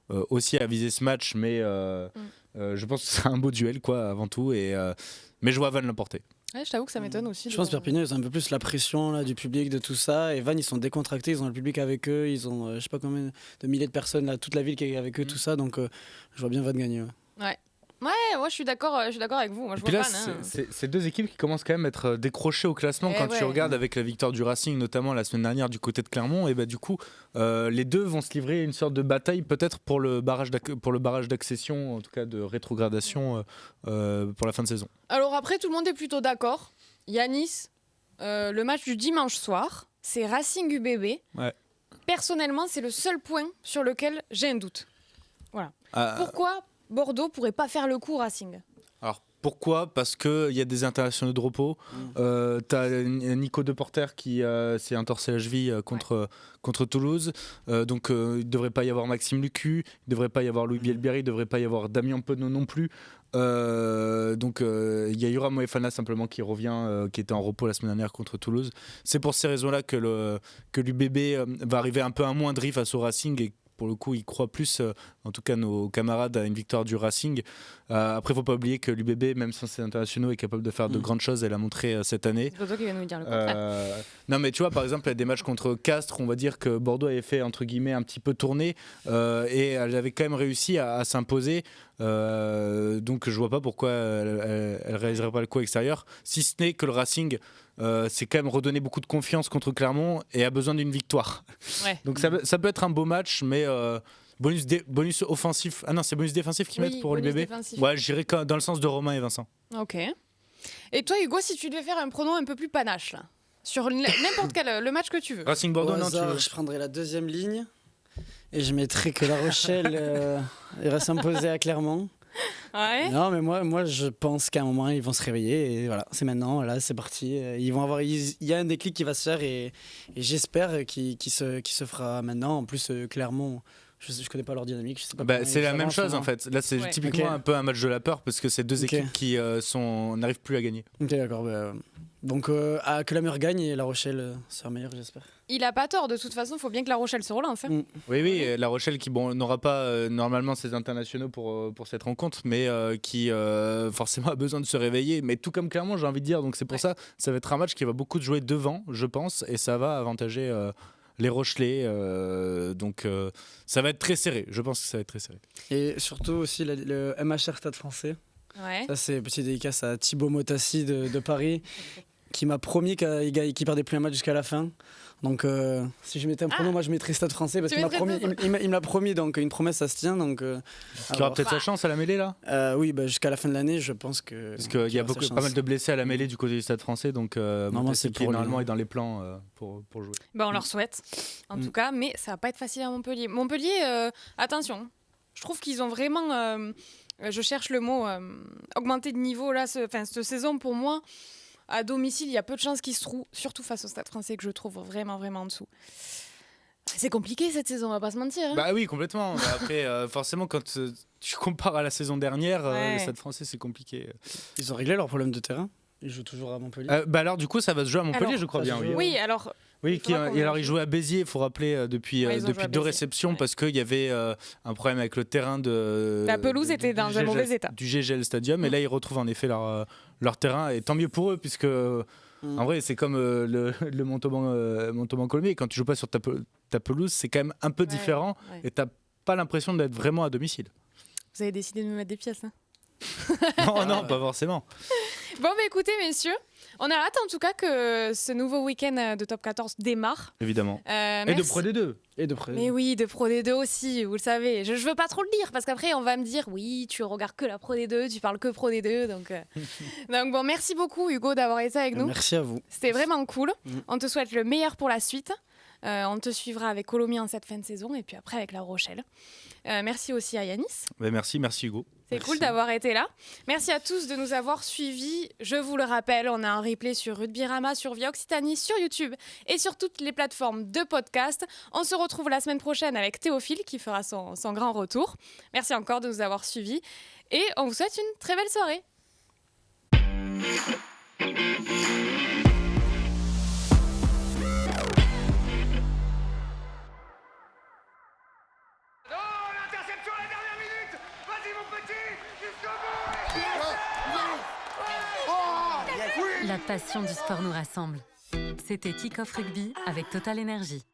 aussi a visé ce match, mais je pense que c'est un beau duel quoi avant tout, mais je vois Van l'emporter. Ouais, je t'avoue que ça m'étonne aussi. Je pense que Perpignan, ils ont un peu plus la pression là, du public, de tout ça. Et Van, ils sont décontractés, ils ont le public avec eux. Ils ont je sais pas combien de milliers de personnes, là, toute la ville qui est avec eux, tout ça. Donc je vois bien Van gagner. Ouais. Ouais, moi je suis d'accord avec vous. Moi, je Et puis vois là, Van, hein. c'est deux équipes qui commencent quand même à être décrochées au classement quand tu regardes avec la victoire du Racing, notamment la semaine dernière du côté de Clermont. Et bah, du coup, les deux vont se livrer une sorte de bataille peut-être pour le barrage d'accession, en tout cas de rétrogradation pour la fin de saison. Alors après, tout le monde est plutôt d'accord. Yanis, le match du dimanche soir, c'est Racing UBB. Ouais. Personnellement, c'est le seul point sur lequel j'ai un doute. Voilà. Pourquoi Bordeaux pourrait pas faire le coup Racing? Alors pourquoi? Parce qu'il y a des internationaux de repos. T'as Nico Deporter qui s'est entorsé la cheville contre Toulouse. Donc il ne devrait pas y avoir Maxime Lucu, il ne devrait pas y avoir Louis Bielbieri, il ne devrait pas y avoir Damien Penaud non plus. Donc il y a Yoram Moefana simplement qui revient, qui était en repos la semaine dernière contre Toulouse. C'est pour ces raisons-là que l'UBB va arriver un peu amoindri face au Racing et pour le coup, ils croient plus, en tout cas nos camarades, à une victoire du Racing. Après, il ne faut pas oublier que l'UBB, même sans ses internationaux, est capable de faire de grandes choses. Elle a montré cette année. C'est pas toi qui viens nous dire le contraire. Non, mais tu vois, par exemple, il y a des matchs contre Castres, on va dire que Bordeaux avait fait, entre guillemets, un petit peu tourner. Et elle avait quand même réussi à s'imposer. Donc, je ne vois pas pourquoi elle ne réaliserait pas le coup extérieur. Si ce n'est que le Racing... c'est quand même redonner beaucoup de confiance contre Clermont et a besoin d'une victoire. Ouais. Donc ça peut être un beau match, mais bonus offensif. Ah non, c'est bonus défensif qu'ils mettent pour l'UBB. Ouais, j'irai dans le sens de Romain et Vincent. Ok. Et toi, Hugo, si tu devais faire un pronom un peu plus panache, là, sur n'importe quel le match que tu veux. Racing Bordeaux, non, je prendrais la deuxième ligne et je mettrais que La Rochelle irait s'imposer à Clermont. Ouais. Non, mais moi je pense qu'à un moment ils vont se réveiller et voilà, c'est maintenant, là c'est parti. Il y a un déclic qui va se faire et j'espère qu'il se fera maintenant. En plus, Clermont, je connais pas leur dynamique. Je sais pas c'est la même chose en fait. Là, c'est typiquement un peu un match de la peur parce que c'est deux équipes qui n'arrivent plus à gagner. Ok, d'accord. Donc, que la meilleure gagne et La Rochelle sera meilleure, j'espère. Il a pas tort, de toute façon, il faut bien que La Rochelle se relance. Hein. Oui, La Rochelle qui n'aura pas normalement ses internationaux pour cette rencontre, mais qui forcément a besoin de se réveiller. Mais tout comme Clermont, j'ai envie de dire. Donc c'est pour ça va être un match qui va beaucoup jouer devant, je pense, et ça va avantager les Rochelais. Donc ça va être très serré. Je pense que ça va être très serré. Et surtout aussi le MHR Stade Français. Ouais. Ça, c'est petit dédicace à Thibaut Motassi de Paris, qui m'a promis qu'il perdait plus un match jusqu'à la fin. Donc, si je mettais un pronom, moi je mettrais Stade Français parce qu'il m'a promis. Il me l'a promis, donc une promesse, ça se tient. Donc, tu auras peut-être sa chance à la mêlée là. Oui, jusqu'à la fin de l'année, je pense que. Parce qu'il y a pas mal de blessés à la mêlée du côté du Stade Français, donc normalement est dans les plans pour jouer. On leur souhaite, en tout cas, mais ça va pas être facile à Montpellier. Montpellier, attention, je trouve qu'ils ont vraiment. Je cherche le mot augmenter de niveau là, cette saison pour moi. à domicile, il y a peu de chances qu'ils se trouvent, surtout face au Stade Français que je trouve vraiment, vraiment en dessous. C'est compliqué cette saison, on va pas se mentir. Hein. Bah oui, complètement. Bah après, forcément, quand tu compares à la saison dernière, le Stade Français, c'est compliqué. Ils ont réglé leur problème de terrain. Ils jouent toujours à Montpellier. Bah alors, du coup, ça va se jouer à Montpellier, Alors, je crois bien. Oui, alors. Oui, et alors ils jouaient à Béziers, il faut rappeler, depuis Ouais, ils ont joué à 2 Béziers. réceptions parce qu'il y avait un problème avec le terrain de. La pelouse était dans un mauvais état. Du GGL Stadium, et là ils retrouvent en effet leur terrain, et tant mieux pour eux, puisque en vrai c'est comme le Montauban-Colomiers, quand tu joues pas sur ta pelouse, c'est quand même un peu différent, et t'as pas l'impression d'être vraiment à domicile. Vous avez décidé de me mettre des pièces, hein. Non, pas forcément. Bon, bah écoutez, messieurs, on a hâte en tout cas que ce nouveau week-end de Top 14 démarre. Évidemment. Et de Merci. Pro D2. Mais oui, de Pro D2 aussi, vous le savez. Je veux pas trop le dire parce qu'après on va me dire oui, tu regardes que la Pro D2, tu parles que Pro D2. Donc bon, merci beaucoup Hugo d'avoir été avec nous. Merci à vous. C'était vraiment cool. On te souhaite le meilleur pour la suite. On te suivra avec Colomiers en cette fin de saison et puis après avec La Rochelle. Merci aussi à Yanis. Bah, merci Hugo. C'est cool d'avoir été là. Merci à tous de nous avoir suivis. Je vous le rappelle, on a un replay sur Rugby-Rama, sur Via Occitanie, sur YouTube et sur toutes les plateformes de podcast. On se retrouve la semaine prochaine avec Théophile qui fera son grand retour. Merci encore de nous avoir suivis et on vous souhaite une très belle soirée. Oh, l'interception à la dernière minute. Vas-y, mon petit, jusqu'au bout. La passion du sport nous rassemble. C'était Kick-Off Rugby avec Total Energy.